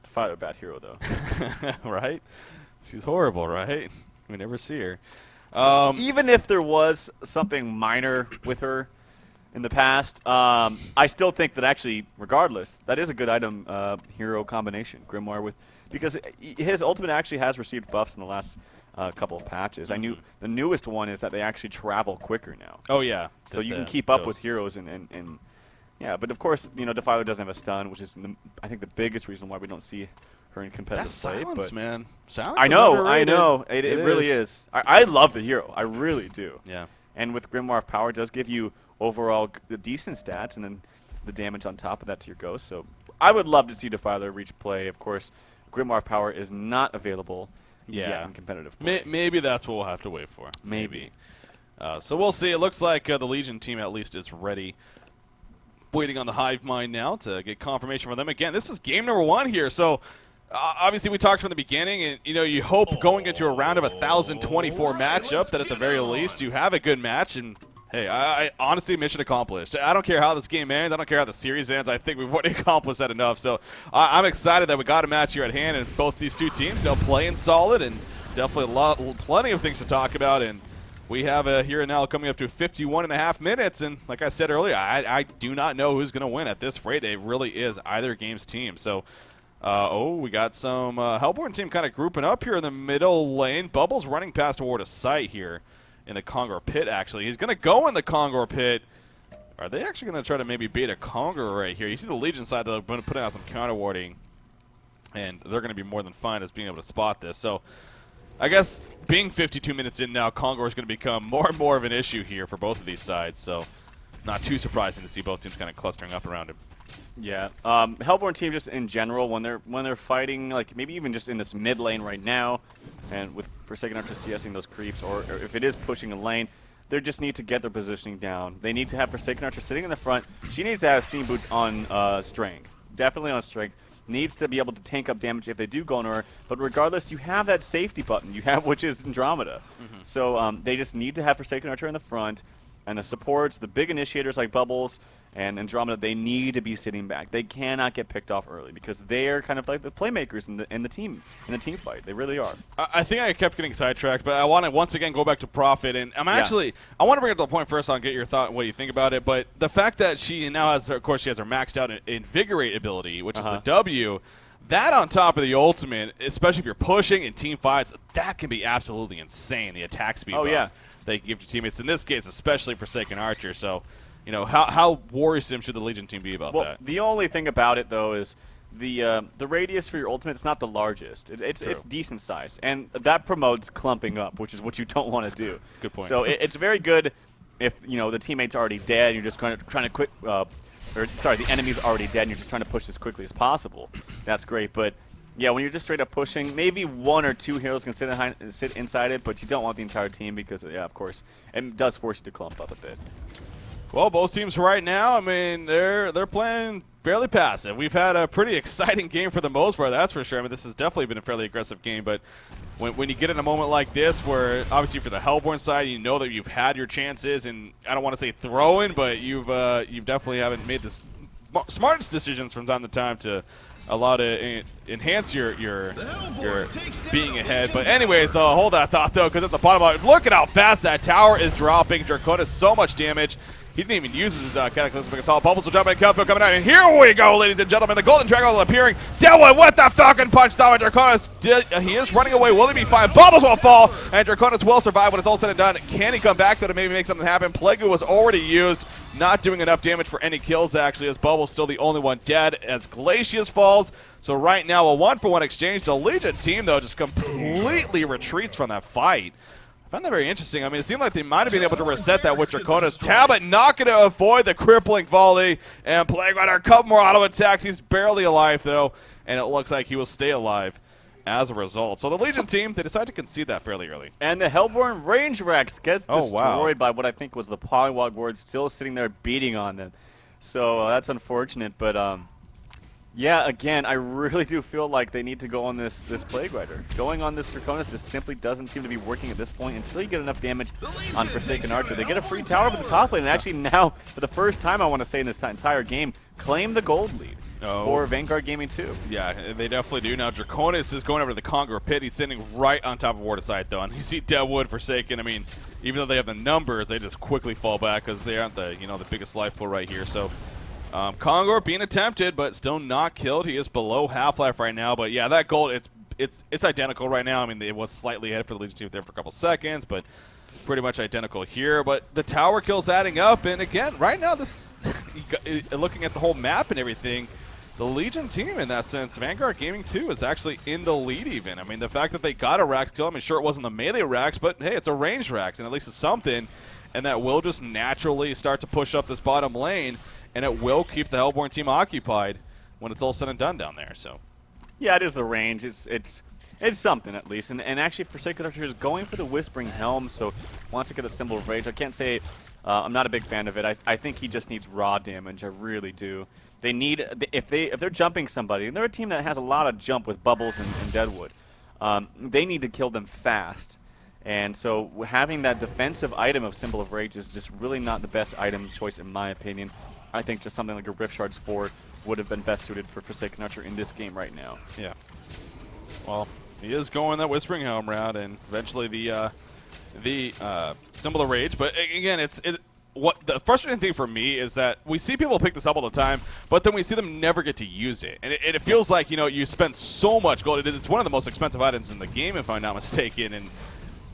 Defiler, a bad hero, though. Right? She's horrible, right? We never see her. Even if there was something minor with her in the past, I still think that actually, regardless, that is a good item hero combination. Grimoire because his ultimate actually has received buffs in the last couple of patches. I knew the newest one is that they actually travel quicker now. Oh, yeah. So you can keep up with heroes and yeah, but of course, Defiler doesn't have a stun, which is, I think, the biggest reason why we don't see her in competitive play. Silence, man. Silence I know. It really is. I love the hero. I really do. Yeah. And with Grimoire of Power, it does give you overall decent stats, and then the damage on top of that to your ghost. So I would love to see Defiler reach play. Of course, Grimoire of Power is not available yet in competitive play. Maybe that's what we'll have to wait for. Maybe. So we'll see. It looks like the Legion team at least is ready. Waiting on the Hive Mind now to get confirmation from them. Again, this is game number 1 here, so obviously we talked from the beginning, and you hope going into a round of 1,024 matchup that at the very least you have a good match, and hey, I honestly, mission accomplished. I don't care how this game ends, I don't care how the series ends, I think we've already accomplished that enough, so I'm excited that we got a match here at hand, and both these two teams, playing solid, and definitely plenty of things to talk about, and we have here and now coming up to 51.5 minutes, and like I said earlier, I do not know who's going to win at this rate. It really is either game's team. So, we got some Hellborn team kind of grouping up here in the middle lane. Bubbles running past toward a sight here in the Congar pit, actually. He's going to go in the Congar pit. Are they actually going to try to maybe bait a Congar right here? You see the Legion side, they're going to put out some counter warding, and they're going to be more than fine as being able to spot this. So, I guess being 52 minutes in now, Congar is going to become more and more of an issue here for both of these sides. So, not too surprising to see both teams kind of clustering up around him. Yeah, Hellborn team just in general when they're fighting, like maybe even just in this mid lane right now, and with Forsaken Archer CSing those creeps, or if it is pushing a lane, they just need to get their positioning down. They need to have Forsaken Archer sitting in the front. She needs to have Steam Boots on strength, definitely on strength. Needs to be able to tank up damage if they do go on her, but regardless, you have that safety button, which is Andromeda. So they just need to have Forsaken Archer in the front, And the supports, the big initiators like Bubbles and Andromeda, they need to be sitting back. They cannot get picked off early because they're kind of like the playmakers in the team fight. They really are. I think I kept getting sidetracked, but I want to once again go back to Profit, and I want to bring up the point first. I'll get your thought and what you think about it. But the fact that she now has, of course, she has her maxed out Invigorate ability, which is the W. That on top of the ultimate, especially if you're pushing in team fights, that can be absolutely insane. The attack speed. They give your teammates in this case, especially Forsaken Archer. So, you know, how worrisome should the Legion team be about that? The only thing about it though is the radius for your ultimate is not the largest. It's decent size, and that promotes clumping up, which is what you don't want to do. Good point. So it's very good if the teammate's already dead. You're just trying to quit. The enemy's already dead, and you're just trying to push as quickly as possible. That's great, but. Yeah, when you're just straight up pushing, maybe 1 or 2 heroes can sit inside it, but you don't want the entire team because, of course, it does force you to clump up a bit. Well, both teams right now, I mean, they're playing fairly passive. We've had a pretty exciting game for the most part, that's for sure. I mean, this has definitely been a fairly aggressive game, but when you get in a moment like this where, obviously, for the Hellborn side, you know that you've had your chances, and I don't want to say throwing, but you've definitely haven't made the smartest decisions from time to time to allow to enhance your being ahead. But anyways, hold that thought though, because at the bottom of it, look at how fast that tower is dropping. Draconis so much damage. He didn't even use his Cataclysmic Assault. Bubbles will jump in, Kelphiel coming out, and here we go, ladies and gentlemen. The Golden Dragon appearing. Deadwood with the Falcon Punch style, and Draconis, he is running away. Will he be fine? Bubbles will fall, and Draconis will survive when it's all said and done. Can he come back though to maybe make something happen? Plague was already used. Not doing enough damage for any kills, actually, as Bubble's still the only one dead as Glacius falls. So right now, a 1-for-1 exchange. The Legion team, though, just completely retreats from that fight. I found that very interesting. I mean, it seemed like they might have been able to reset that with Draconis. Tablet not going to avoid the crippling volley. And Plague Rider, a couple more auto attacks. He's barely alive, though, and it looks like he will stay alive as a result. So the Legion team, they decided to concede that fairly early. And the Hellborn Range Rex gets destroyed by what I think was the Polywog Ward still sitting there beating on them. So that's unfortunate, but yeah, again, I really do feel like they need to go on this Plague Rider. Going on this Draconis just simply doesn't seem to be working at this point until you get enough damage on Forsaken Archer. They get a free tower over the top lane, and actually now, for the first time I want to say in this entire game, claim the gold lead. For Vanguard Gaming 2. Yeah, they definitely do. Now, Draconis is going over to the Conqueror Pit. He's sitting right on top of Wardasite, though. And you see Deadwood, Forsaken. I mean, even though they have the numbers, they just quickly fall back because they aren't the biggest life pool right here. So, Conqueror being attempted, but still not killed. He is below half-life right now. But, yeah, that gold, it's identical right now. I mean, it was slightly ahead for the Legion team there for a couple seconds, but pretty much identical here. But the tower kills adding up. And, again, right now, this looking at the whole map and everything, the Legion team, in that sense, Vanguard Gaming 2 is actually in the lead even. I mean, the fact that they got a Rax kill, I mean, sure, it wasn't the melee Rax, but hey, it's a ranged Rax, and at least it's something. And that will just naturally start to push up this bottom lane, and it will keep the Hellborn team occupied when it's all said and done down there. So, yeah, it is the range. It's something at least. And actually, Forsaken Archer is going for the Whispering Helm, so wants to get that Symbol of Rage. I can't say I'm not a big fan of it. I think he just needs raw damage. I really do. They need, if they're jumping somebody, and they're a team that has a lot of jump with Bubbles and Deadwood, they need to kill them fast. And so having that defensive item of Symbol of Rage is just really not the best item choice in my opinion. I think just something like a Rift Shards 4 would have been best suited for Forsaken Archer in this game right now. Yeah. Well, he is going that Whispering Helm route, and eventually the Symbol of Rage. But again, what the frustrating thing for me is that we see people pick this up all the time, but then we see them never get to use it. And it feels like, you spend so much gold. It's one of the most expensive items in the game, if I'm not mistaken.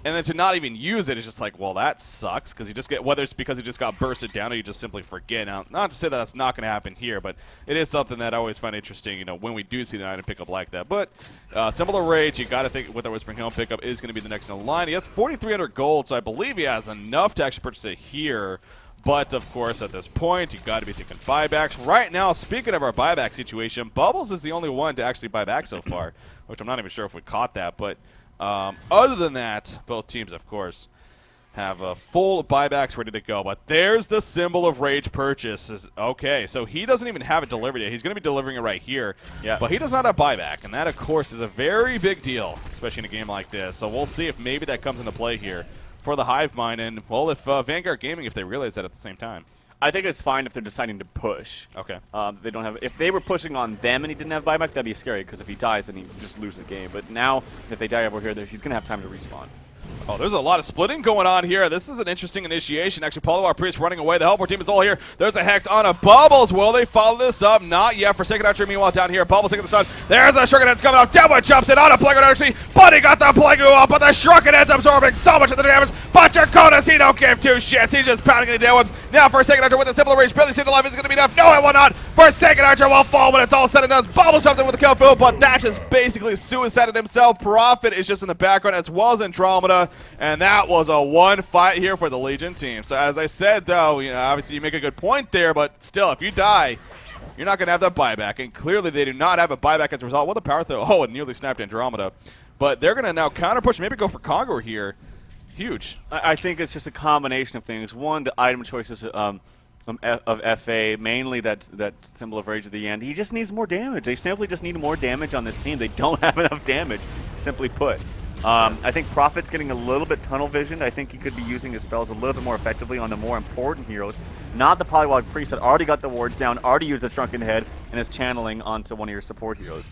And then to not even use it is just like, well, that sucks, because you just get, whether it's because you just got bursted down or you just simply forget. Now, not to say that that's not going to happen here, but it is something that I always find interesting, when we do see the item pickup like that. But Symbol of Rage, you got to think with our Whispering Helm pickup is going to be the next in line. He has 4,300 gold, so I believe he has enough to actually purchase it here. But, of course, at this point, you've got to be thinking buybacks. Right now, speaking of our buyback situation, Bubbles is the only one to actually buy back so far, which I'm not even sure if we caught that. But other than that, both teams, of course, have full buybacks ready to go. But there's the Symbol of Rage purchase. Okay, so he doesn't even have it delivered yet. He's going to be delivering it right here. Yeah. But he does not have buyback, and that, of course, is a very big deal, especially in a game like this. So we'll see if maybe that comes into play here for the hive mind. And, well, if Vanguard Gaming, if they realize that at the same time. I think it's fine if they're deciding to push. Okay. They don't have. If they were pushing on them and he didn't have buyback, that'd be scary because if he dies, then he would just lose the game. But now, if they die over here, he's gonna have time to respawn. Oh, there's a lot of splitting going on here. This is an interesting initiation. Actually, Poliwar Priest running away. The Helper team is all here. There's a Hex on a Bubbles. Will they follow this up? Not yet. Forsaken Archer, meanwhile, down here. Bubbles taking the stun. There's a Shrunken Head's coming up. Deadwood jumps in on a Plague actually. But he got the Plague up, but the Shrunken Head's absorbing so much of the damage. But Draconis, he don't give two shits. He's just pounding into Deadwood. Now Forsaken Archer with a simple reach. Billy Seed alive is going to be enough. No, it will not. Forsaken Archer will fall when it's all said and done. Bubbles jumps in with the kill food, but Thatch is basically suicided himself. Prophet is just in the background as well as Andromeda, and that was a one fight here for the Legion team. So as I said, though, obviously you make a good point there, but still, if you die, you're not going to have that buyback, and clearly they do not have a buyback as a result. What a power throw. Oh, it nearly snapped Andromeda. But they're going to now counter push, maybe go for Congo here. Huge. I think it's just a combination of things. One, the item choices of FA, mainly that symbol of Rage at the end. He just needs more damage. They simply just need more damage on this team. They don't have enough damage, simply put. I think Prophet's getting a little bit tunnel visioned. I think he could be using his spells a little bit more effectively on the more important heroes, not the Polywog Priest that already got the wards down, already used the Shrunken Head, and is channeling onto one of your support heroes.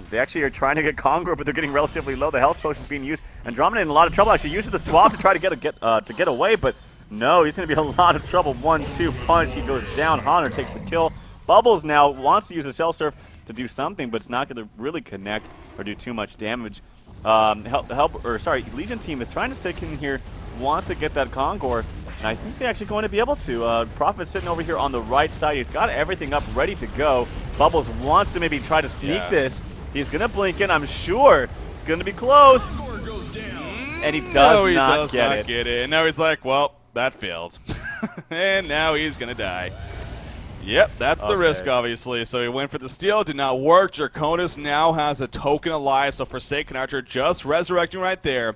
They actually are trying to get Congo, but they're getting relatively low. The health potion is being used. Andromeda in a lot of trouble. Actually uses the swap to try to get away, but no, he's going to be in a lot of trouble. 1-2 punch. He goes down. HoN takes the kill. Bubbles now wants to use the Shell Surf to do something, but it's not going to really connect or do too much damage. Legion team is trying to stick in here, wants to get that Kongor, and I think they're actually going to be able to. Prophet's sitting over here on the right side. He's got everything up, ready to go. Bubbles wants to maybe try to sneak this. He's going to blink in, I'm sure. It's going to be close. And he does not get it. And now he's like, well, that failed. And now he's going to die. Yep, that's the risk, obviously. So he went for the steal, did not work. Draconis now has a token alive, so Forsaken Archer just resurrecting right there.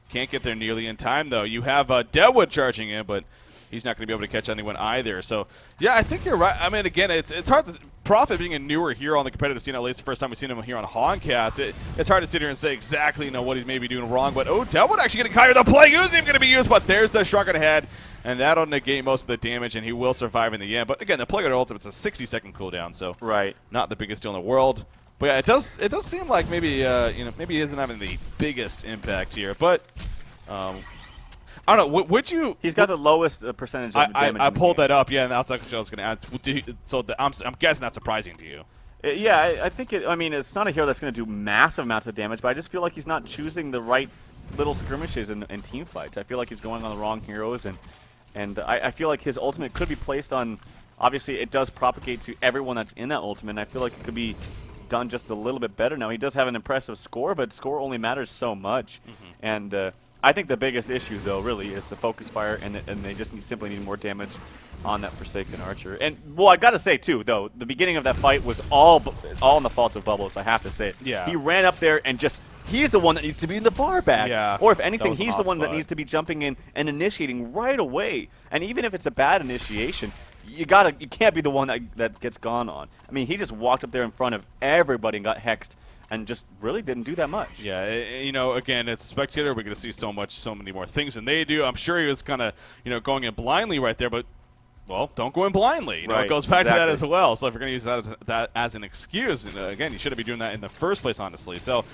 Can't get there nearly in time, though. You have Deadwood charging in, but he's not going to be able to catch anyone either. So, yeah, I think you're right. I mean, again, it's hard to... Prophet being a newer hero on the competitive scene, at least the first time we've seen him here on HoNcast, it's hard to sit here and say exactly what he's maybe doing wrong. But, oh, Deadwood actually getting higher. The Plague is even going to be used, but there's the Shrunken Head. And that'll negate most of the damage, and he will survive in the end. But again, the Plague Ultimate, it's a 60-second cooldown, so not the biggest deal in the world. But yeah, it does seem like maybe maybe he isn't having the biggest impact here. But I don't know. Would you? He's got the lowest percentage of damage. I pulled that up, yeah, and that's actually what I was going to add. So I'm guessing that's surprising to you. Yeah, I think I mean, it's not a hero that's going to do massive amounts of damage, but I just feel like he's not choosing the right little skirmishes and team fights. I feel like he's going on the wrong heroes, and I feel like his ultimate could be placed on, obviously it does propagate to everyone that's in that ultimate, and I feel like it could be done just a little bit better. Now, he does have an impressive score, but score only matters so much. And I think the biggest issue, though, really, is the focus fire, and they just simply need more damage on that Forsaken Archer. And, well, I got to say, too, though, the beginning of that fight was all in the fault of Bubbles, I have to say it. Yeah. He ran up there and just... He's the one that needs to be in the bar back. Yeah, or if anything, he's the one that needs to be jumping in and initiating right away. And even if it's a bad initiation, you can't be the one that gets gone on. I mean, he just walked up there in front of everybody and got hexed and just really didn't do that much. Yeah, again, it's a spectator. We're going to see so many more things than they do. I'm sure he was kind of, going in blindly right there, but well, don't go in blindly. It goes back to that as well. So if you're going to use that as an excuse, again, you shouldn't be doing that in the first place, honestly. So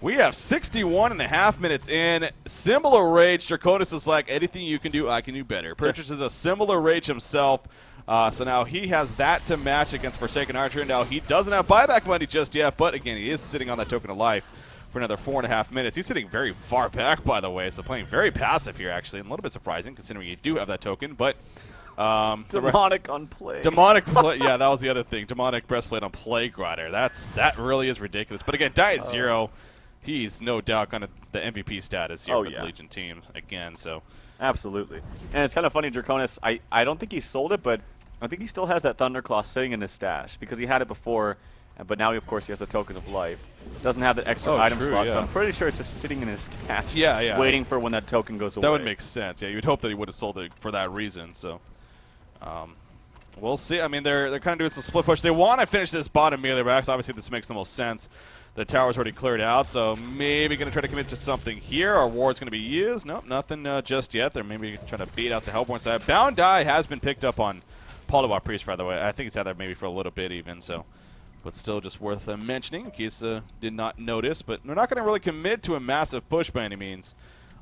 we have 61.5 minutes in. Similar rage. Draconis is like, anything you can do, I can do better. Purchases a similar rage himself. So now he has that to match against Forsaken Archer. Now he doesn't have buyback money just yet, but again, he is sitting on that token of life for another 4.5 minutes. He's sitting very far back, by the way, so playing very passive here, actually. And a little bit surprising, considering you do have that token, but... demonic on Plague. Demonic play. Yeah, that was the other thing. Demonic breastplate on Plague Rider. That really is ridiculous. But again, Diet Zero, he's no doubt kind of the MVP status here for the Legion team again. So absolutely. And it's kind of funny, Draconis. I don't think he sold it, but I think he still has that Thunderclaw sitting in his stash because he had it before. But now, of course, he has the Token of Life. Doesn't have the extra item slot, so I'm pretty sure it's just sitting in his stash, waiting for when that token goes away. That would make sense. Yeah, you'd hope that he would have sold it for that reason. So. We'll see. I mean, they're kind of doing some split push. They want to finish this bottom melee racks. Obviously, this makes the most sense. The tower's already cleared out, so maybe going to try to commit to something here. Our ward's going to be used. Nope, nothing just yet. They're maybe trying to beat out the Hellborn side. Bound Die has been picked up on Poliwag Priest, by the way. I think it's had that maybe for a little bit even, so. But still just worth mentioning in case did not notice. But we're not going to really commit to a massive push by any means.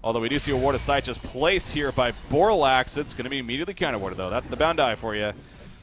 Although we do see a Ward of Sight just placed here by Borlax. It's going to be immediately counter-warded, though. That's the Bound Die for you.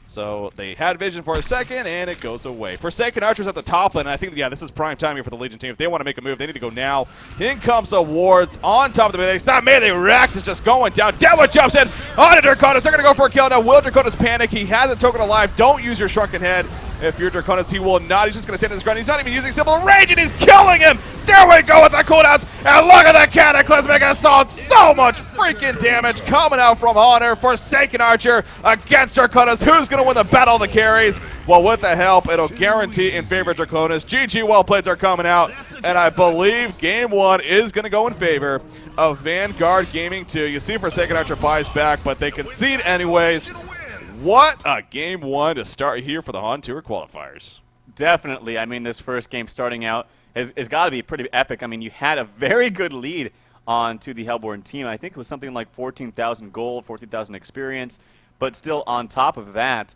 So they had vision for a second, and it goes away. Forsaken Archers at the top lane. I think, yeah, this is prime time here for the Legion team. If they want to make a move, they need to go now. In comes a Ward on top of the melee. It's not melee. Rex is just going down. Devil jumps in on a Draconis. They're going to go for a kill. Now, will Draconis panic? He has a token alive. Don't use your Shrunken Head. If you're Draconis, he will not. He's just going to stand his ground. He's not even using Symbol of Rage, and he's killing him. There we go with the cooldowns. And look at that Cataclysmic Assault. So much freaking damage coming out from HoN. Forsaken Archer against Draconis. Who's going to win the battle of the carries? Well, with the help, it'll guarantee in favor of Draconis. GG well plays are coming out. And I believe game one is going to go in favor of Vanguard Gaming 2. You see Forsaken Archer buys back, but they concede anyways. What a game one to start here for the HoN Tour qualifiers. Definitely. I mean, this first game starting out has got to be pretty epic. I mean, you had a very good lead on to the Hellborn team. I think it was something like 14,000 gold, 14,000 experience. But still on top of that,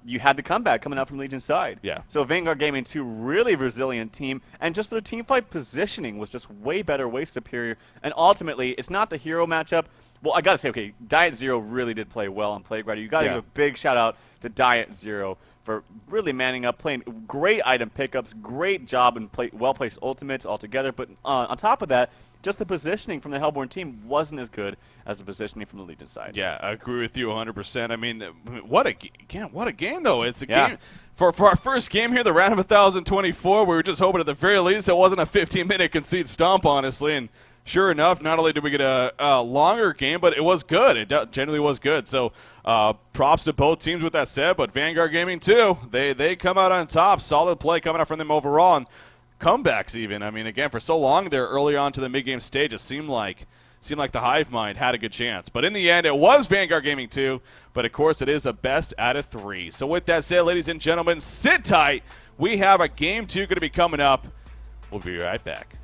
you had the comeback coming out from Legion's side. Yeah. So Vanguard Gaming 2, really resilient team. And just their team fight positioning was just way better, way superior. And ultimately, it's not the hero matchup. Well, I got to say, okay, Diet Zero really did play well on Plague. You got to give a big shout out to Diet Zero for really manning up, playing great item pickups, great job and well-placed ultimates altogether. But on top of that, just the positioning from the Hellborn team wasn't as good as the positioning from the Legion side. Yeah, I agree with you 100%. I mean, what a game, though. It's a game. For our first game here, the round of 1024, we were just hoping at the very least it wasn't a 15-minute concede stomp, honestly. And sure enough, not only did we get a longer game, but it was good. It generally was good. So props to both teams with that said, but Vanguard Gaming too, they come out on top. Solid play coming out from them overall. And comebacks even. I mean, again, for so long there early on to the mid-game stage, it seemed like the Hive Mind had a good chance. But in the end, it was Vanguard Gaming 2. But, of course, it is a best out of 3. So with that said, ladies and gentlemen, sit tight. We have a Game 2 going to be coming up. We'll be right back.